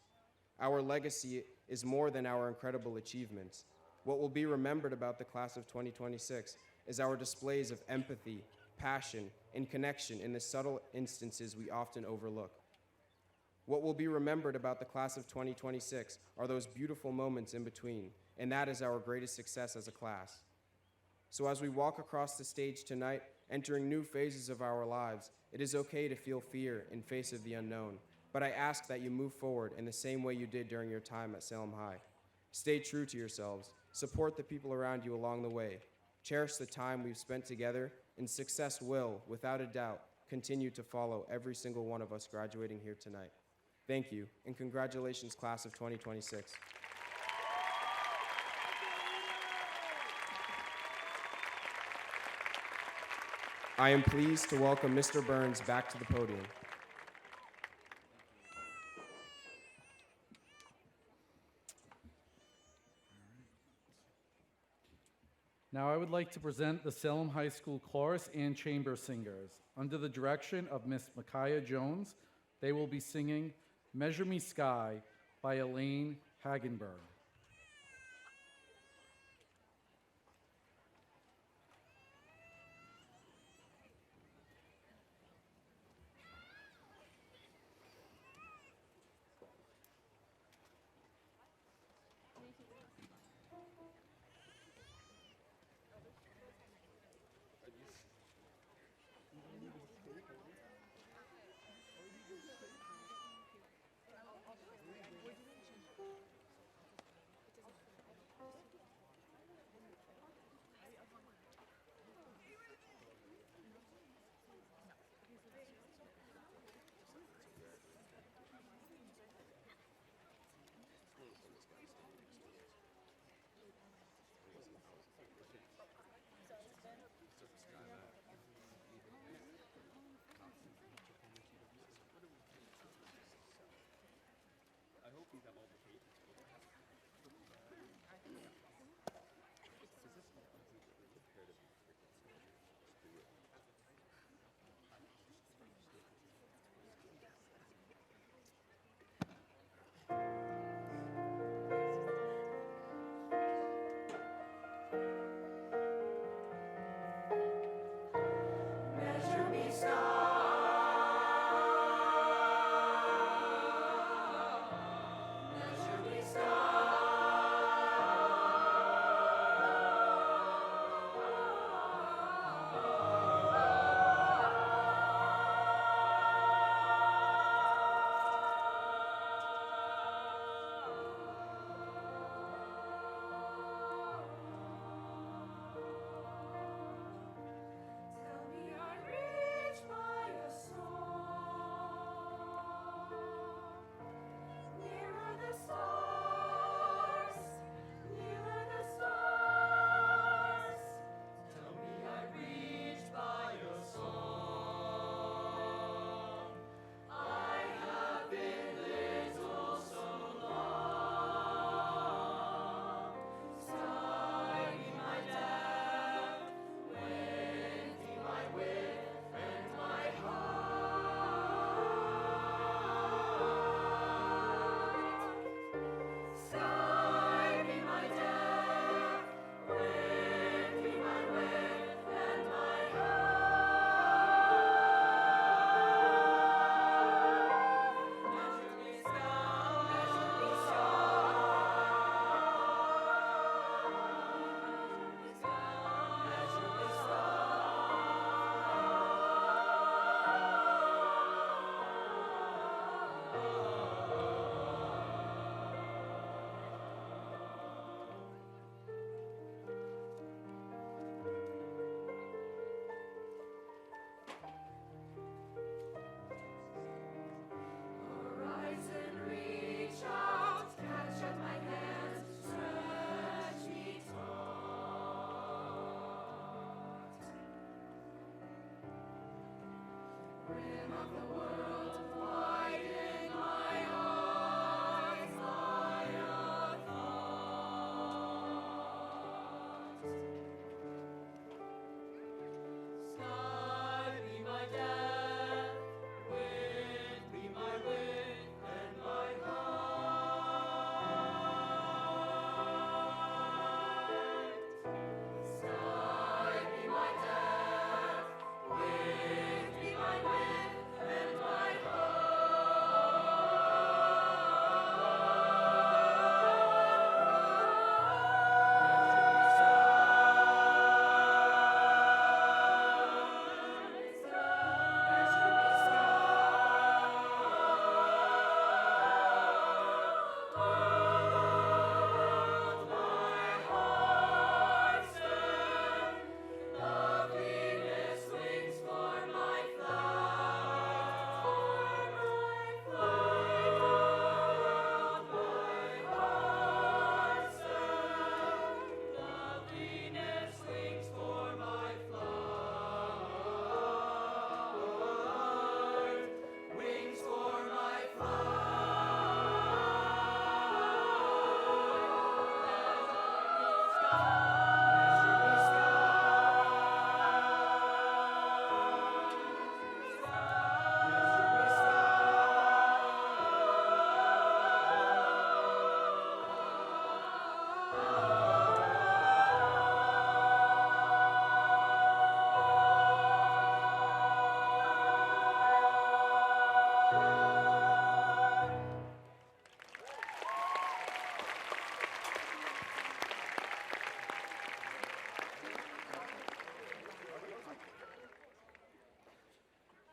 Our legacy is more than our incredible achievements. What will be remembered about the class of 2026 is our displays of empathy, passion, and connection in the subtle instances we often overlook. What will be remembered about the class of 2026 are those beautiful moments in between, and that is our greatest success as a class. So as we walk across the stage tonight, entering new phases of our lives, it is okay to feel fear in face of the unknown, but I ask that you move forward in the same way you did during your time at Salem High. Stay true to yourselves, support the people around you along the way, cherish the time we've spent together, and success will, without a doubt, continue to follow every single one of us graduating here tonight. Thank you, and congratulations, class of 2026. I am pleased to welcome Mr. Burns back to the podium. Now I would like to present the Salem High School Chorus and Chamber Singers. Under the direction of Miss Micaiah Jones, they will be singing "Measure Me Sky" by Elaine Hagenberg.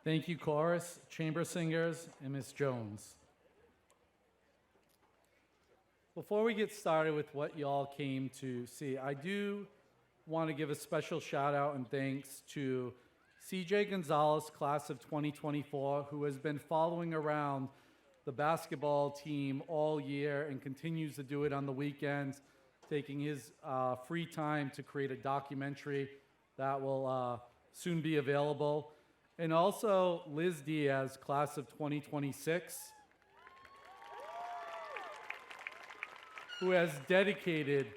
Thank you, chorus, chamber singers, and Ms. Jones. Before we get started with what y'all came to see, I do want to give a special shout out and thanks to CJ Gonzalez, class of 2024, who has been following around the basketball team all year and continues to do it on the weekends, taking his free time to create a documentary that will soon be available. And also Liz Diaz, class of 2026, who has dedicated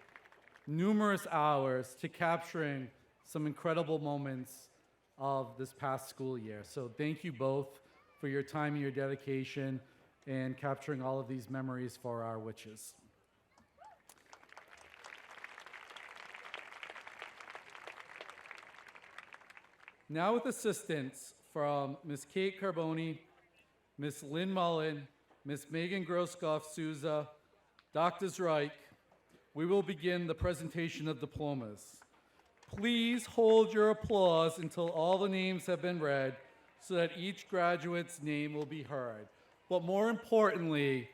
numerous hours to capturing some incredible moments of this past school year. So thank you both for your time and your dedication and capturing all of these memories for our witches. Now with assistance from Ms. Kate Carboni, Ms. Lynn Mullen, Ms. Megan Grosskopf-Souza, Dr. Reich, we will begin the presentation of diplomas. Please hold your applause until all the names have been read so that each graduate's name will be heard. But more importantly,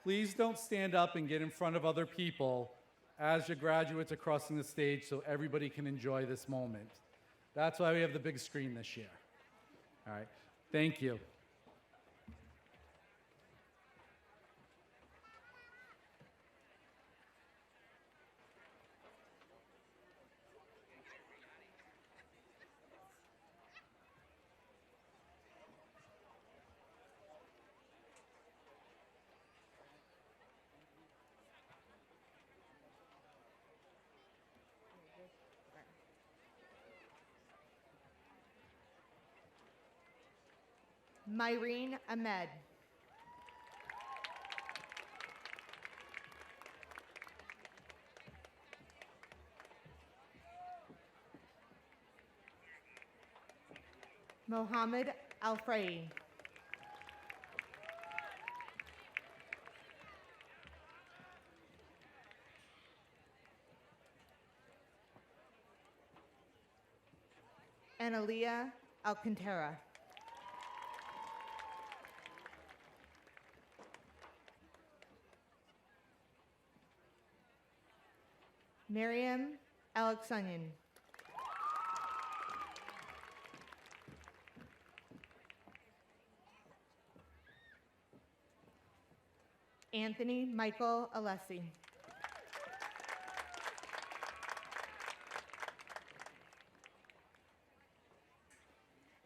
please don't stand up and get in front of other people as your graduates are crossing the stage so everybody can enjoy this moment. That's why we have the big screen this year. All right, thank you. Myrene Ahmed. Mohammed Al-Frei. Analia Alcantara. Miriam Alexanian. Anthony Michael Alessi.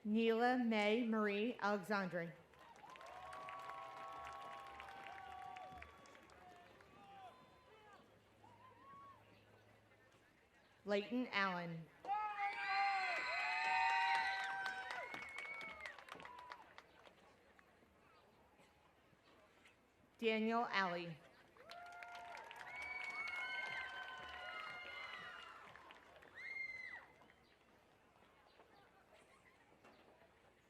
Neela May Marie Alexandre. Leighton Allen. Daniel Alley.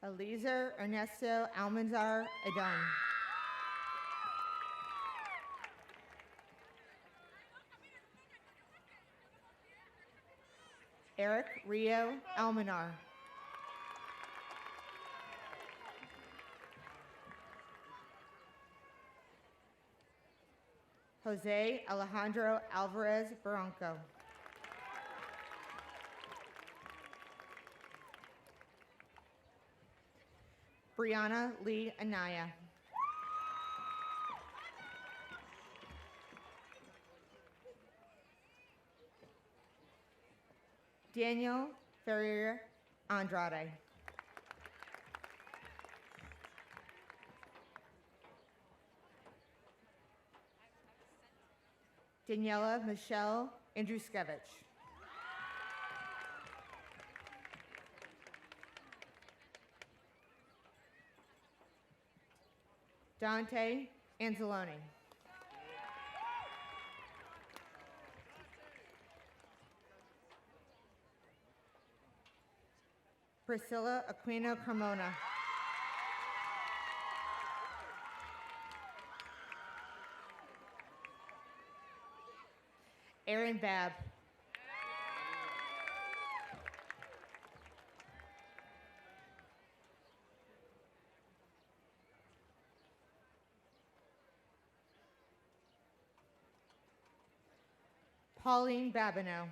Eliezer Ernesto Almanzar Adon. Eric Rio Almanar. Jose Alejandro Alvarez Barranco. Brianna Lee Anaya. Daniel Ferreira Andrade. Daniela Michelle Andruskevich. Dante Anzalone. Priscilla Aquino Carmona. Aaron Babb. Pauline Babineau.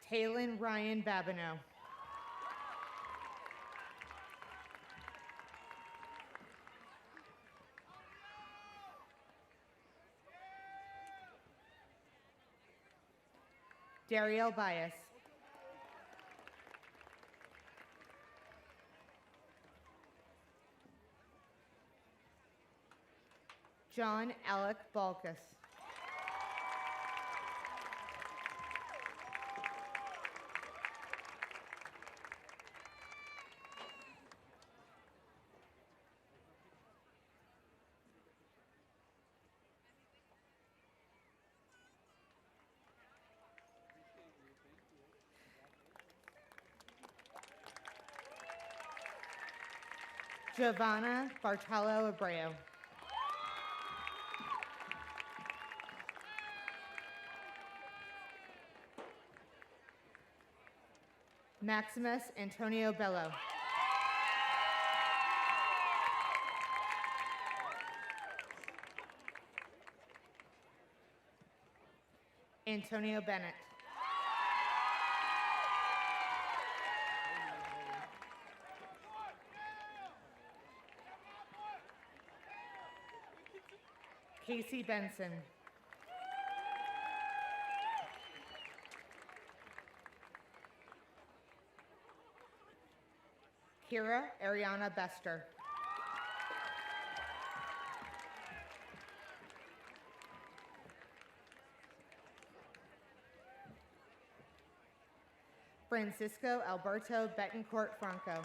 Taylin Ryan Babineau. Dariel Bias. John Alec Balkus. Giovanna Bartolo Abreu. Maximus Antonio Bello. Antonio Bennett. Casey Benson. Kira Ariana Bester. Francisco Alberto Betancourt Franco.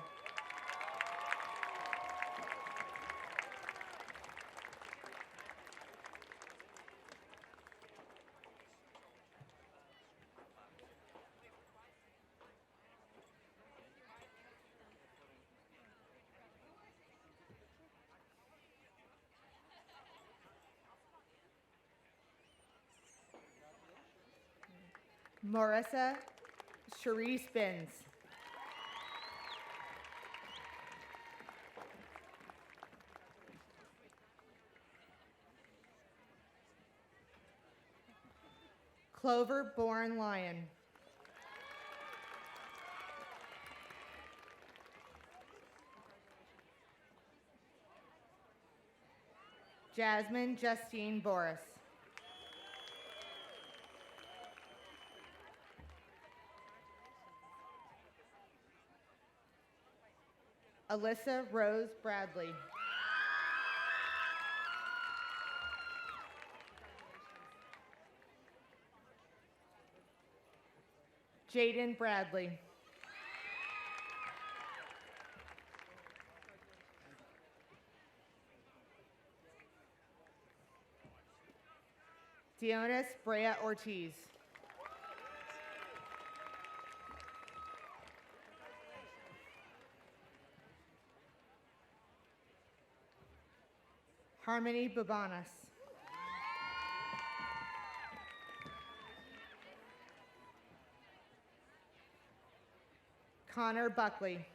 Marissa Cherie Spins. Clover Bourne Lyon. Jasmine Justine Boris. Alyssa Rose Bradley. Jaden Bradley. Dionis Brea Ortiz. Harmony Babanas. Connor Buckley.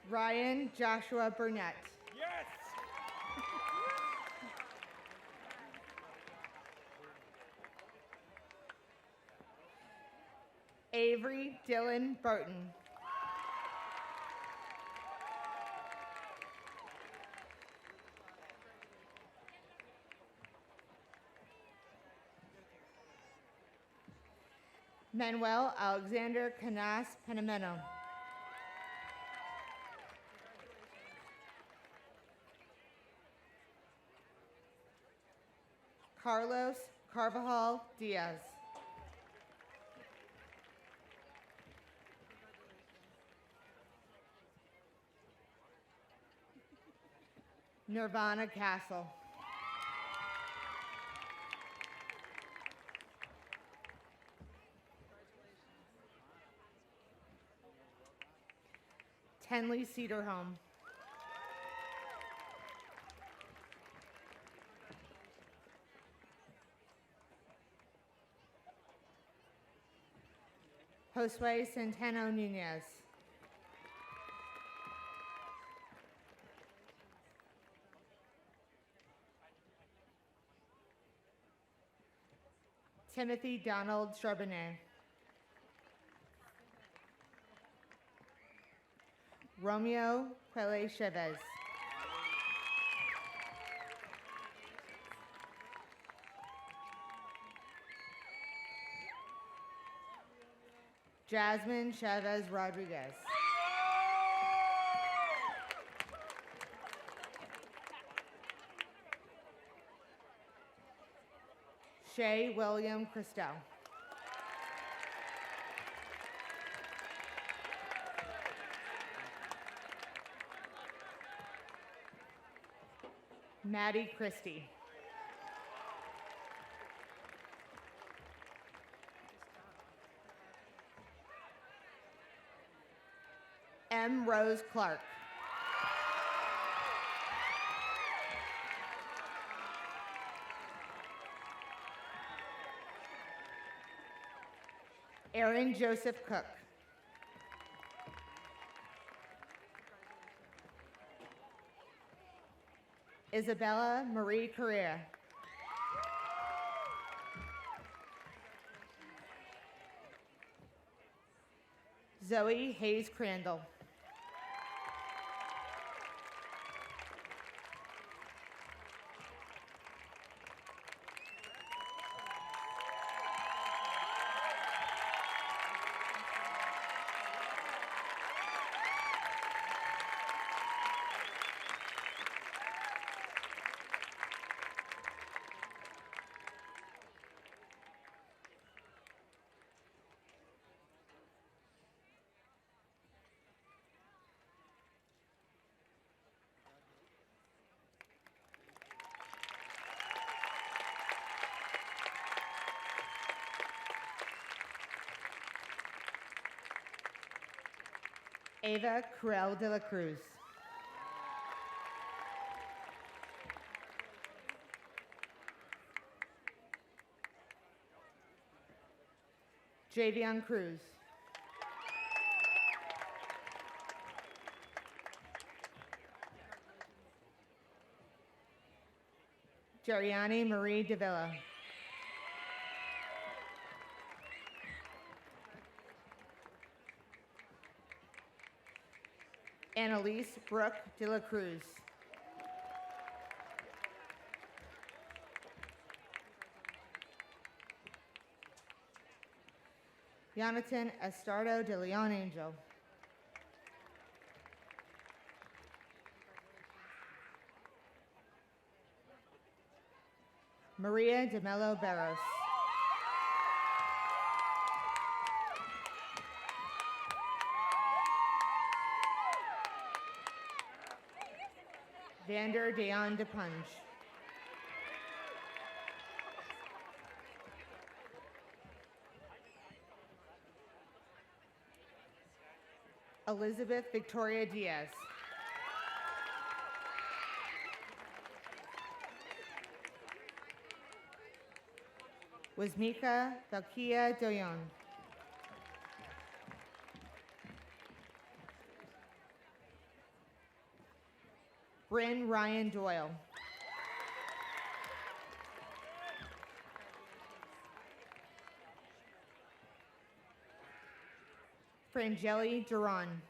Ryan Joshua Burnett. Yes! Avery Dylan Burton. Manuel Alexander Canas Penameno. Carlos Carvajal Diaz. Nirvana Castle. Tenley Cedar Home. Josue Centeno Nunez. Timothy Donald Charbonnet. Romeo Quele Chavez. Jasmine Chavez Rodriguez. Shay William Christel. Maddie Christie. M. Rose Clark. Aaron Joseph Cook. Isabella Marie Correa. Zoe Hayes Crandall. Ava Corel de la Cruz. Javion Cruz. Jeriani Marie Davila. Annalise Brooke de la Cruz. Jonathan Estardo de Leon Angel. Maria de Mello Barros. Vander Deon DePunge. Elizabeth Victoria Diaz. Wasmika Valkia Doyon. Bryn Ryan Doyle. Frangeli Duran.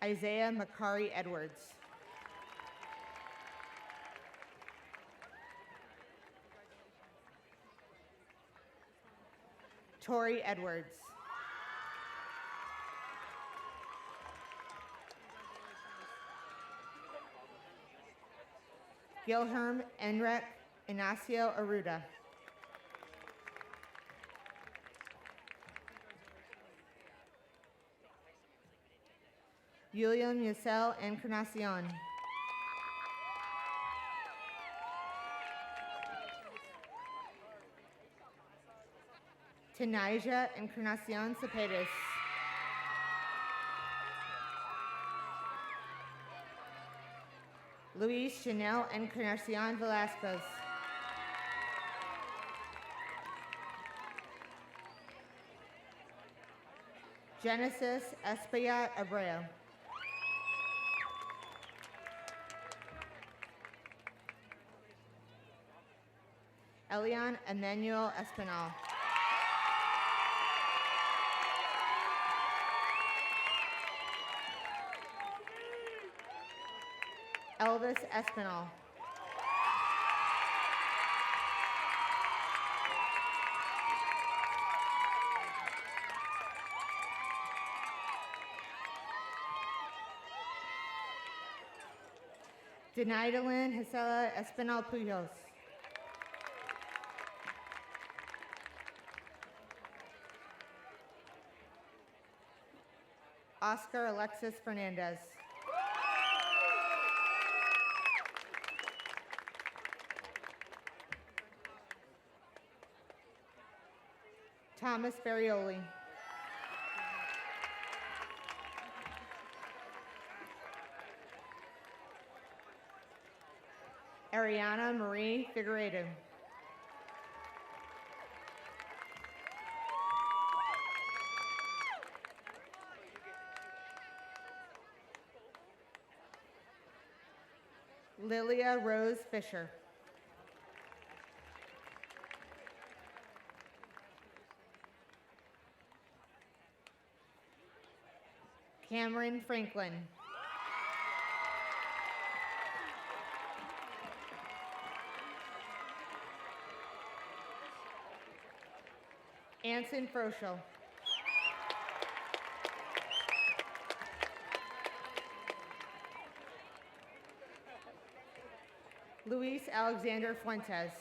Isaiah Makari Edwards. Tori Edwards. Gilherm Enric Inacio Aruda. Julian Yasel Encarnacion. Tenija Encarnacion Cepedes. Luis Chanel Encarnacion Velasquez. Genesis Espaillat Abreu. Elian Emmanuel Espinal. Elvis Espinal. Denidalyn Gisela Espinal Pujos. Oscar Alexis Fernandez. Thomas Barioli. Ariana Marie Figueredo. Lilia Rose Fisher. Cameron Franklin. Anson Froschel. Luis Alexander Fuentes.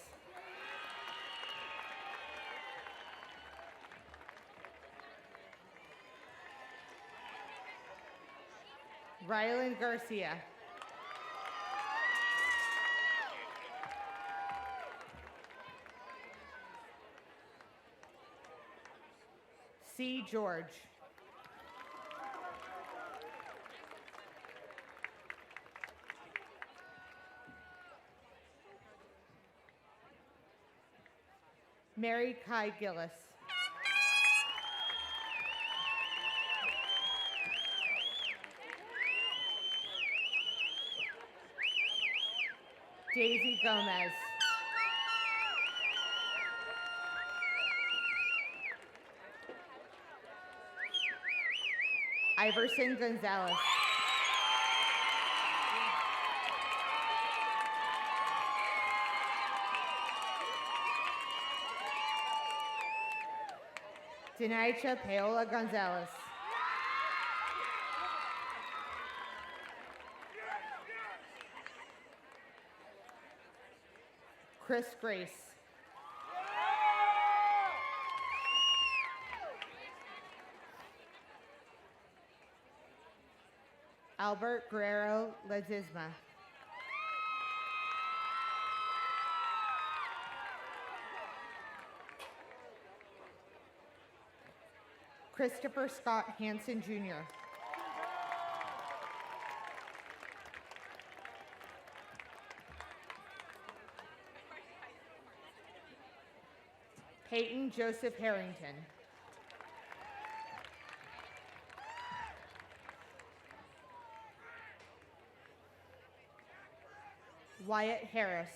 Rylan Garcia. C. George. Mary Kai Gillis. Daisy Gomez. Iverson Gonzalez. Denaicha Paola Gonzalez. Chris Grace. Albert Guerrero Ledesma. Christopher Scott Hansen Jr. Peyton Joseph Harrington. Wyatt Harris.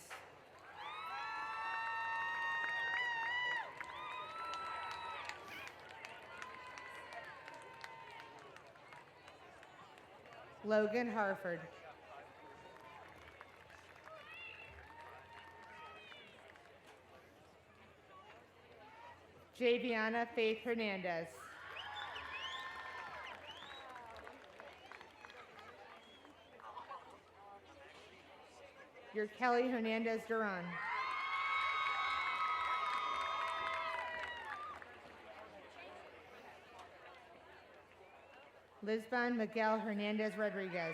Logan Harford. Javiana Faith Hernandez. Your Kelly Hernandez Duran. Lisbon Miguel Hernandez Rodriguez.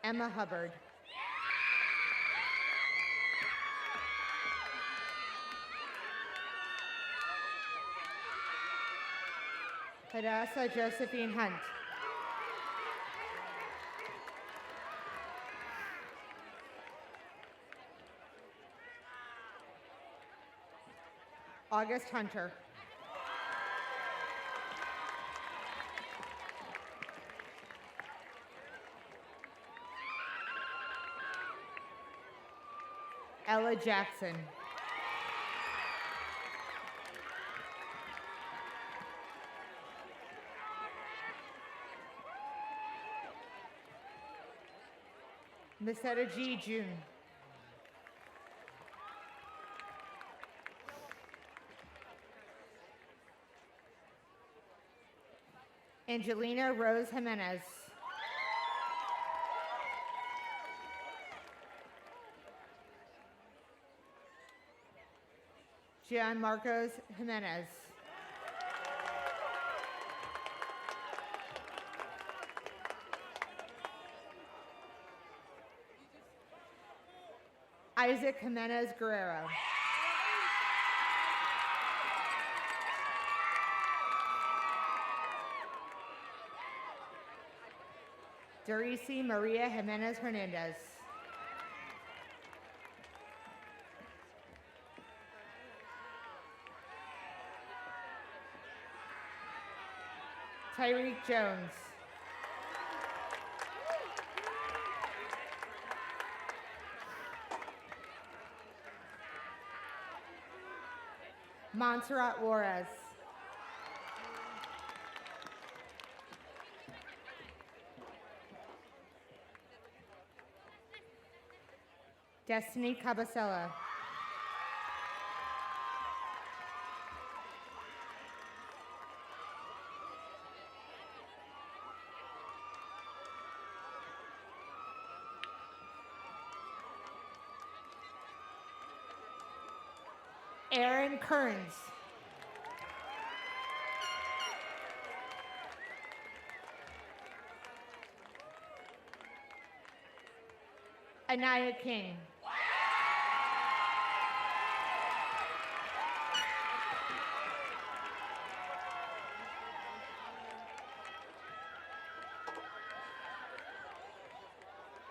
Emma Hubbard. Hadassah Josephine Hunt. August Hunter. Ella Jackson. Misetta G. June. Angelina Rose Jimenez. Gian Marcos Jimenez. Isaac Jimenez Guerrero. Dorisi Maria Jimenez Hernandez. Tyreek Jones. Montserrat Juarez. Destiny Cabasella. Aaron Kearns. Anaya King.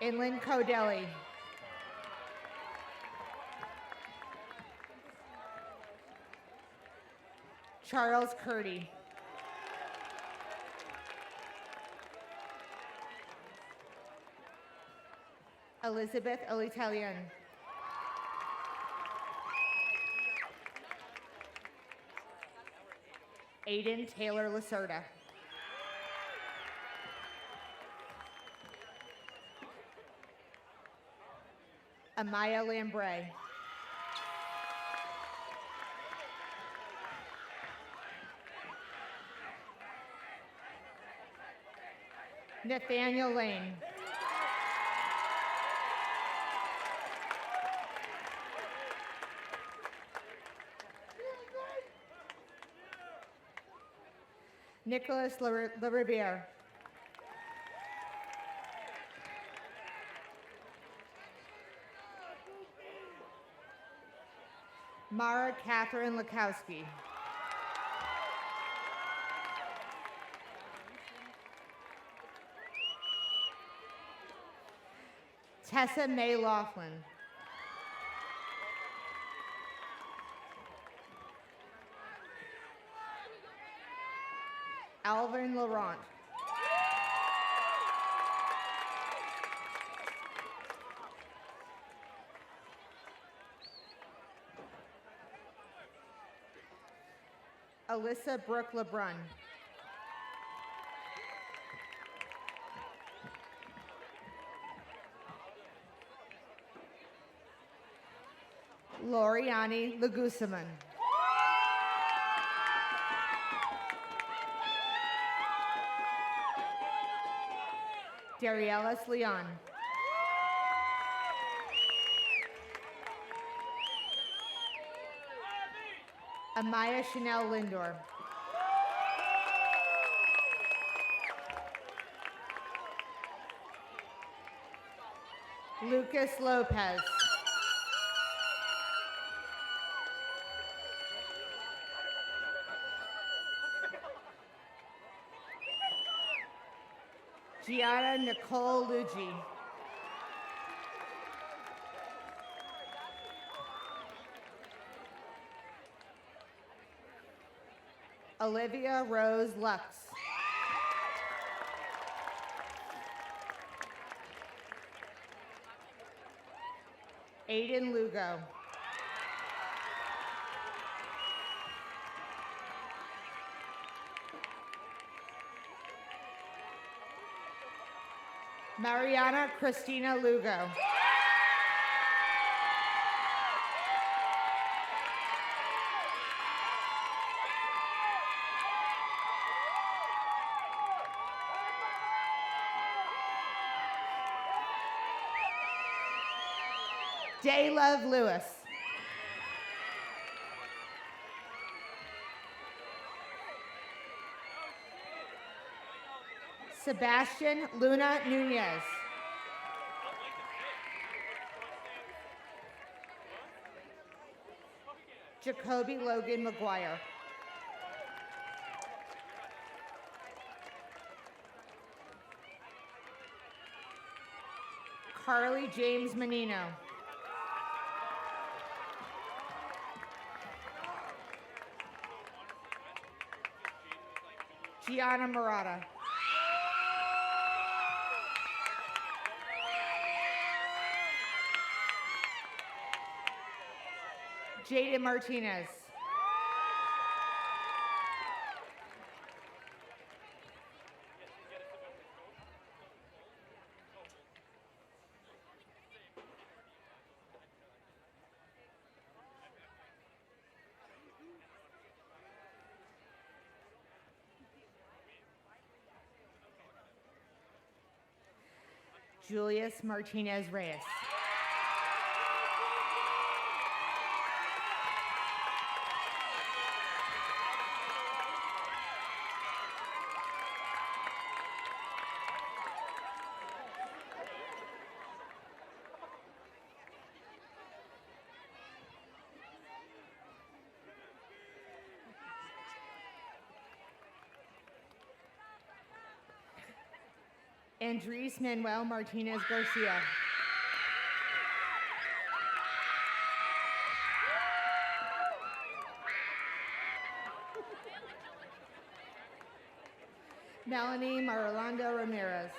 Inland Codelli. Charles Curdy. Elizabeth L'Italian. Aiden Taylor Lacerda. Amaya Lambray. Nathaniel Lane. Nicholas LaRiviere. Mara Catherine Lakowski. Tessa May Laughlin. Alvin Laurent. Alyssa Brooke LeBrun. Loriani Lagusaman. Darielis Leon. Amaya Chanel Lindor. Lucas Lopez. Gianna Nicole Luigi. Olivia Rose Lux. Aiden Lugo. Mariana Christina Lugo. Daylove Lewis. Sebastian Luna Nunez. Jacoby Logan McGuire. Carly James Menino. Gianna Murata. Jada Martinez. Julius Martinez Reyes. Andres Manuel Martinez Garcia. Melanie Marolando Ramirez.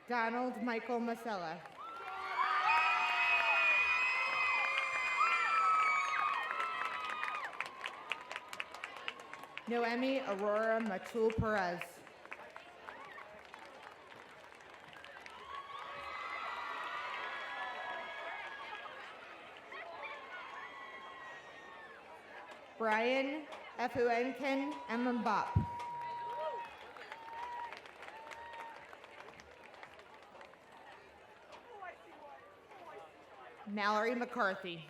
Donald Michael Masella. Noemi Aurora Matul Perez. Brian Efuenken Mbop. Mallory McCarthy.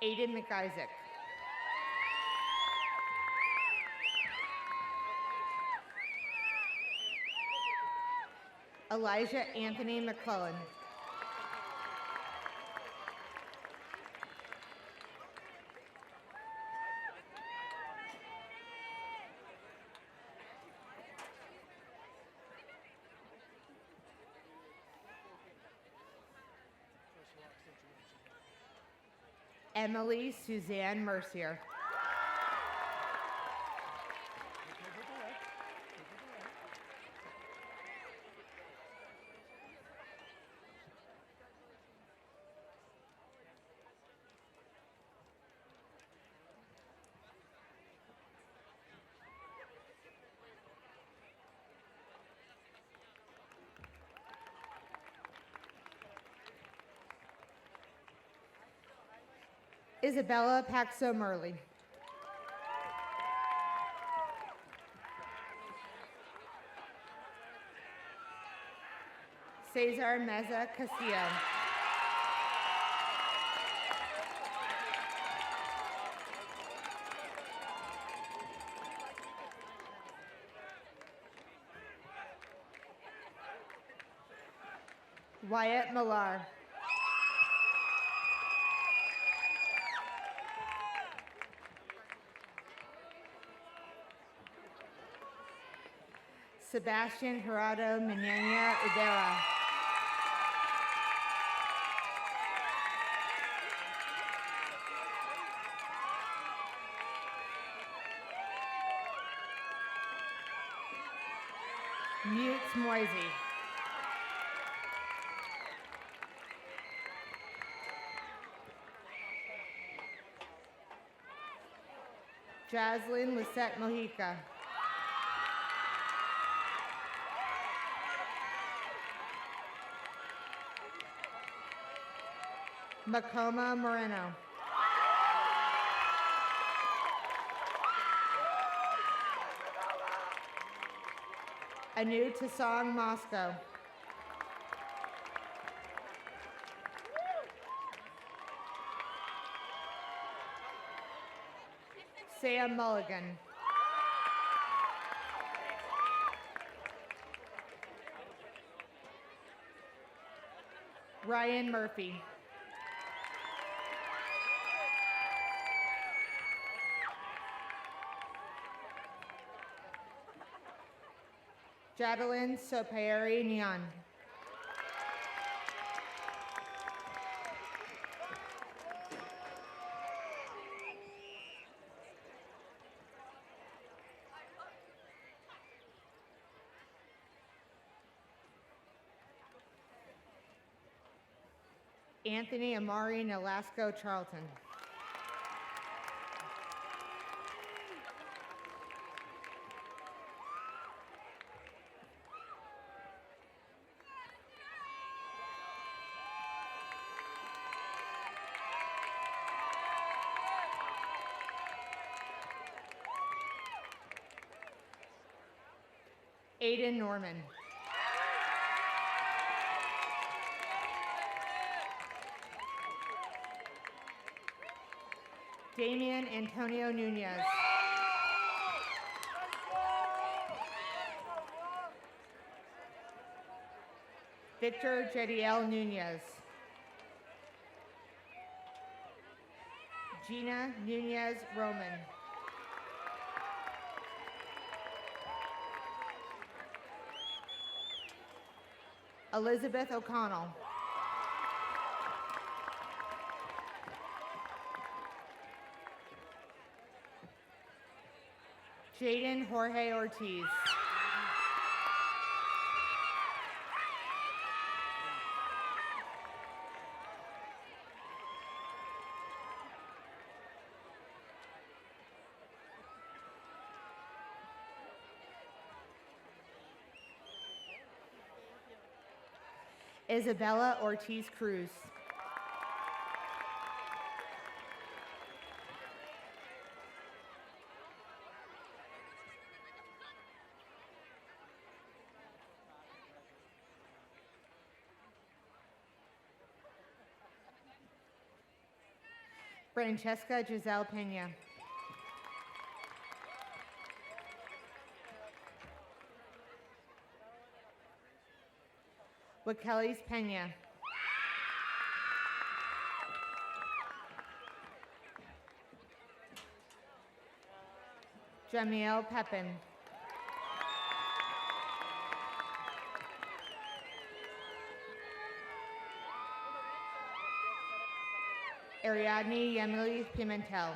Aiden McIsaac. Elijah Anthony McClellan. Emily Suzanne Mercier. Isabella Paxo Murley. Cesar Meza Castillo. Wyatt Millar. Sebastian Gerardo Menena Ubera. Mutes Moisey. Jaslyn Lisette Mojica. Macoma Moreno. Anu Tasong Moscow. Sam Mulligan. Ryan Murphy. Jadelyn Soperi Nyan. Anthony Amari Nolasco Charlton. Aiden Norman. Damian Antonio Nunez. Victor Jediel Nunez. Gina Nunez Roman. Elizabeth O'Connell. Jaden Jorge Ortiz. Isabella Ortiz Cruz. Francesca Giselle Pena. Wakelis Pena. Jamiel Pepin. Ariadne Yemily Pimentel.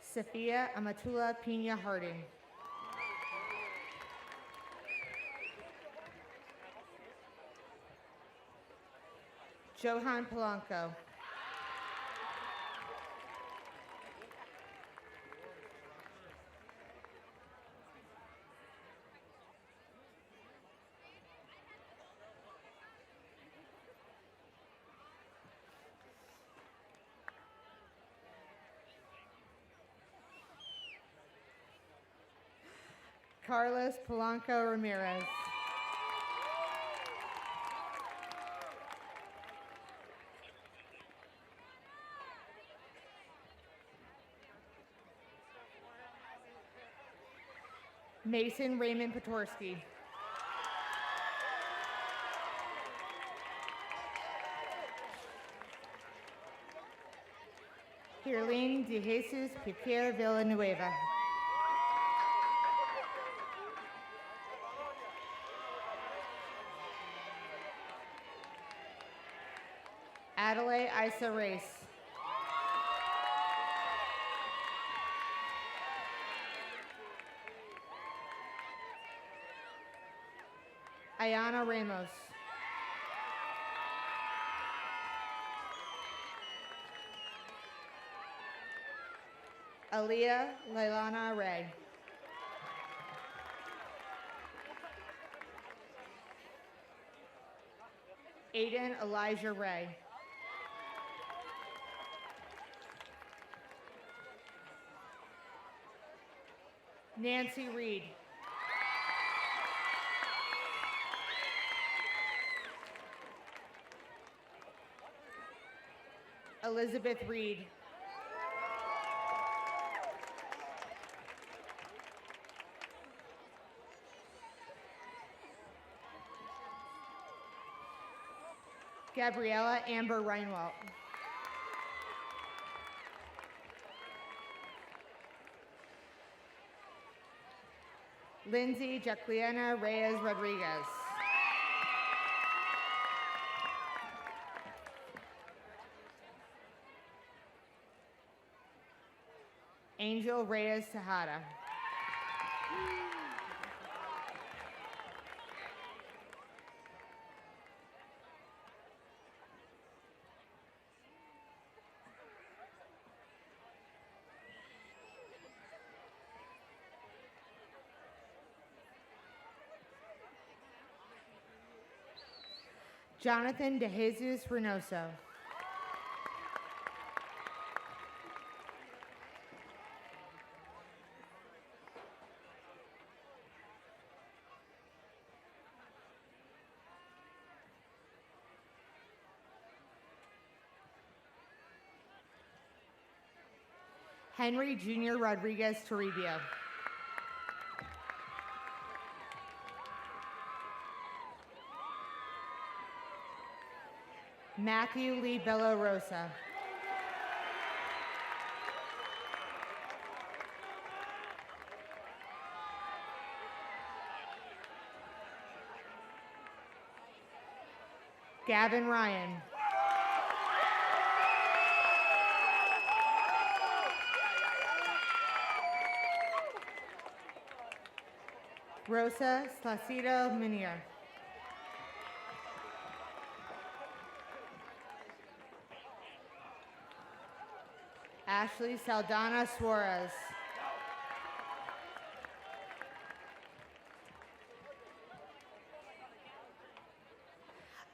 Sophia Amatula Pina Harding. Johan Polanco. Carlos Polanco Ramirez. Mason Raymond Petorsky. Hirlene de Jesus Piquer Villanueva. Adelaide Isa Race. Ayana Ramos. Aaliyah Leilana Ray. Aiden Elijah Ray. Nancy Reed. Elizabeth Reed. Gabriella Amber Reinwald. Lindsay Jacqueline Reyes Rodriguez. Angel Reyes Tejada. Jonathan De Jesus Reynoso. Henry Jr. Rodriguez Toribio. Matthew Lee Bello Rosa. Gavin Ryan. Rosa Slacido Minier. Ashley Saldana Suarez.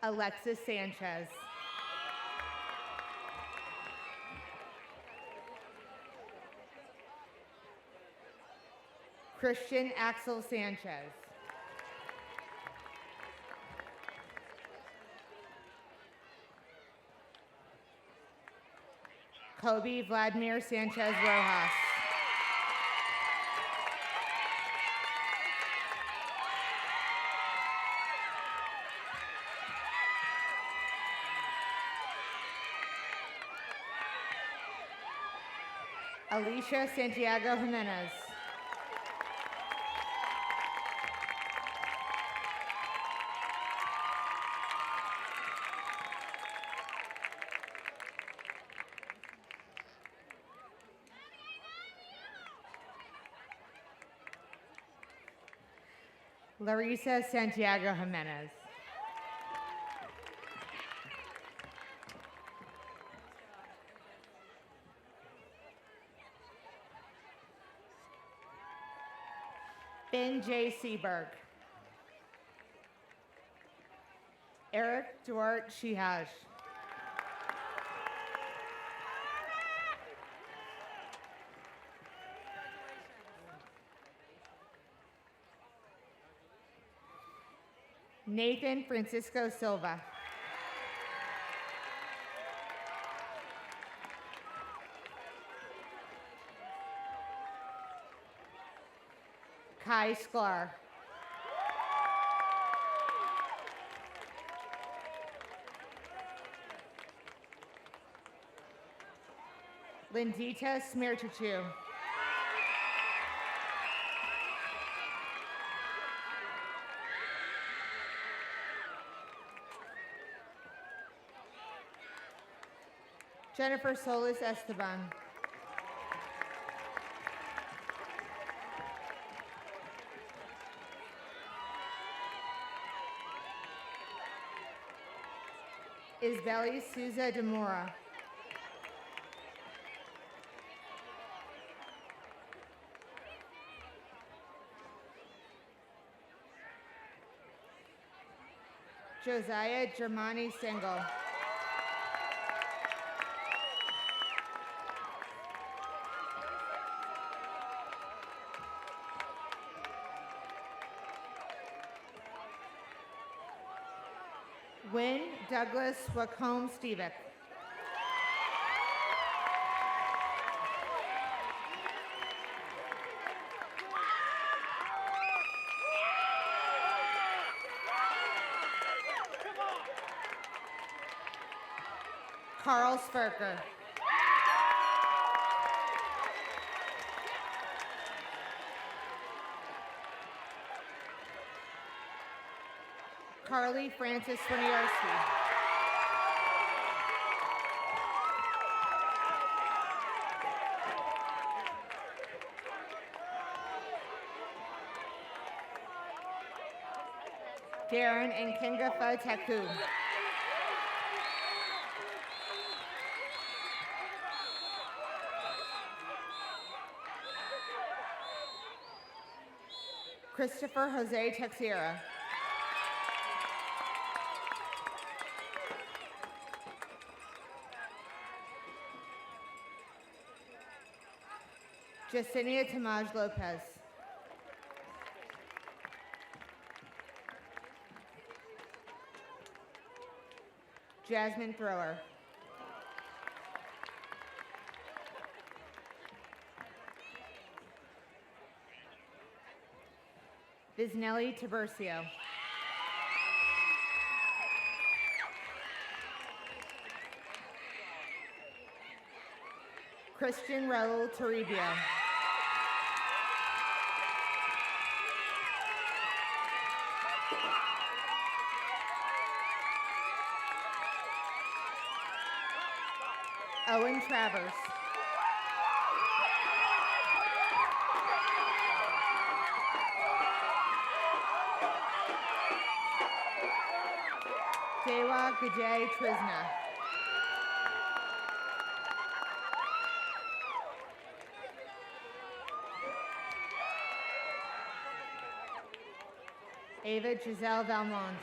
Alexis Sanchez. Christian Axel Sanchez. Kobe Vladimir Sanchez Rojas. Alicia Santiago Jimenez. Larissa Santiago Jimenez. Ben J. Seberg. Eric Duarte Shihaj. Nathan Francisco Silva. Kai Sklar. Lindita Smirtuchu. Jennifer Solis Esteban. Isbeli Souza de Mora. Josiah Germani Sengel. Wynn Douglas Wacombe Stevick. Carl Sperker. Carly Francis Swiniarski. Darren and Kinga Fateku. Christopher Jose Texera. Jacinia Tamaj Lopez. Jasmine Thrower. Visnelli Tiburcio. Christian Raul Toribio. Owen Travers. Dewa Gajay Trisna. Ava Giselle Valmont.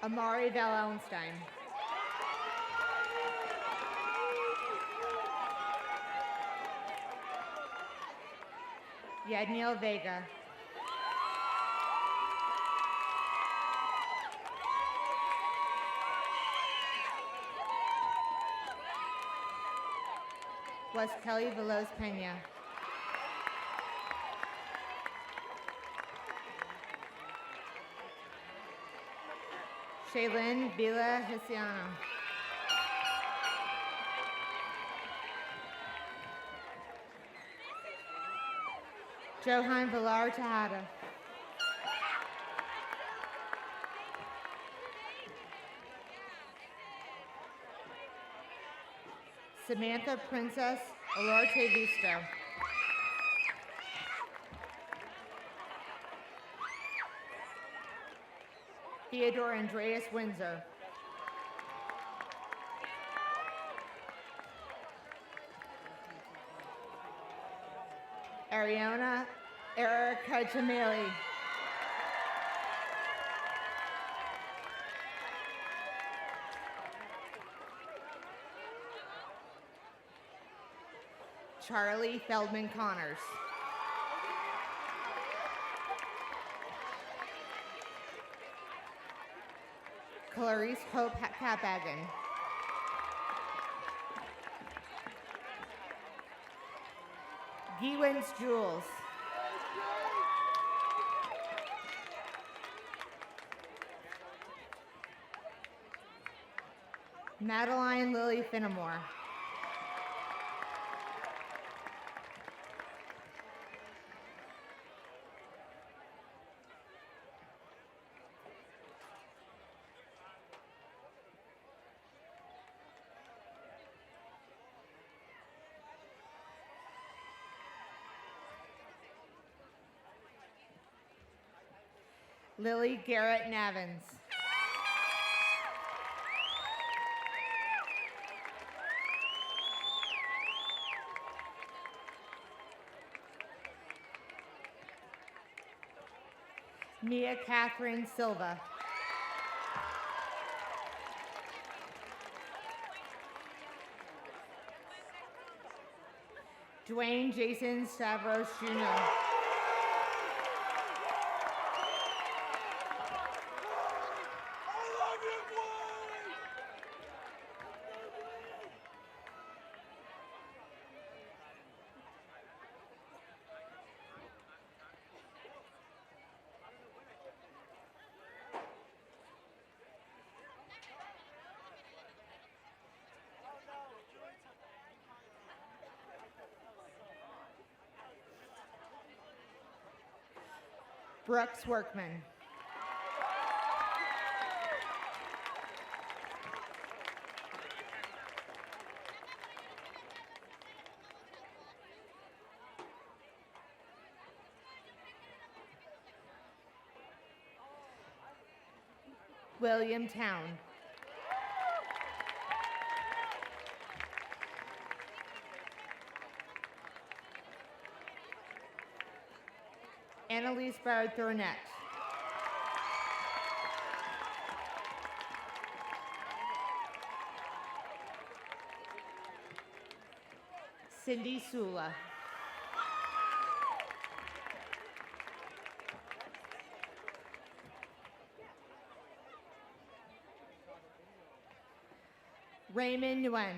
Amari Val Ellenstein. Yadniel Vega. Wes Kelly Veloz Pena. Shaylin Vila Hisiano. Johan Villar Tejada. Samantha Princess Olarte Visto. Theodore Andreas Windsor. Ariana Erica Jamili. Charlie Feldman Connors. Clarice Hope Capagan. Gewins Jules. Madeline Lily Finnemore. Lily Garrett Navins. Mia Catherine Silva. Dwayne Jason Stavros Jr. Brooks Workman. William Town. Annalise Barrett Thornett. Cindy Sula. Raymond Nguyen.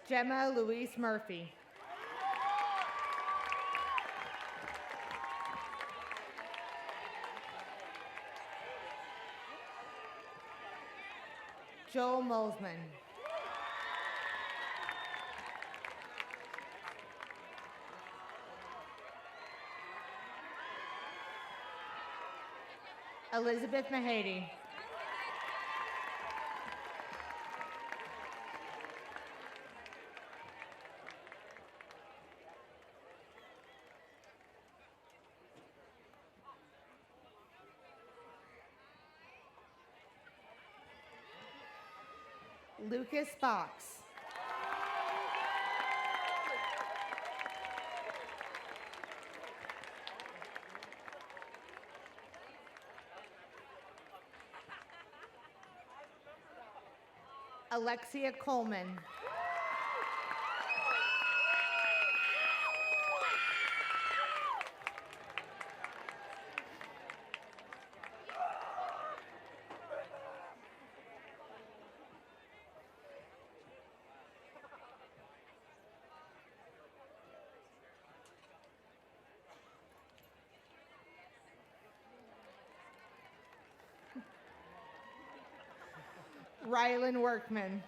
Gemma Louise Murphy. Joel Molesman. Elizabeth Mahady. Lucas Fox. Alexia Coleman. Rylan Workman.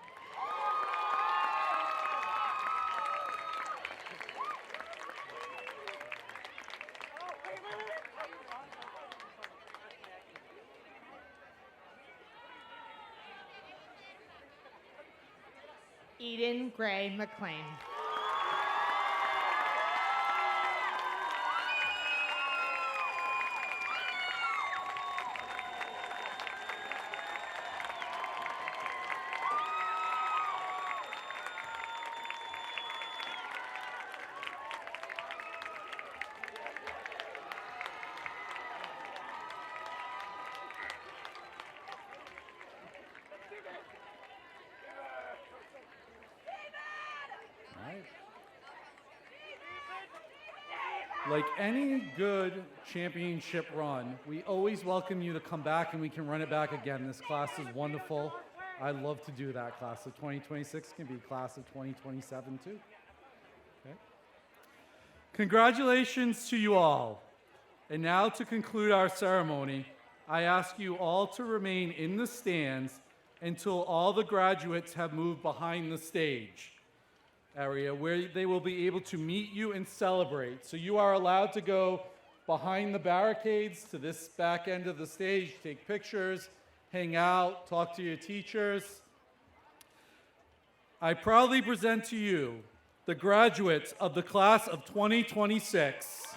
Eden Gray McLean. Like any good championship run, we always welcome you to come back and we can run it back again. This class is wonderful. I love to do that. Class of 2026 can be class of 2027 too. Okay. Congratulations to you all. And now to conclude our ceremony, I ask you all to remain in the stands until all the graduates have moved behind the stage area where they will be able to meet you and celebrate. So you are allowed to go behind the barricades to this back end of the stage, take pictures, hang out, talk to your teachers. I proudly present to you the graduates of the class of 2026.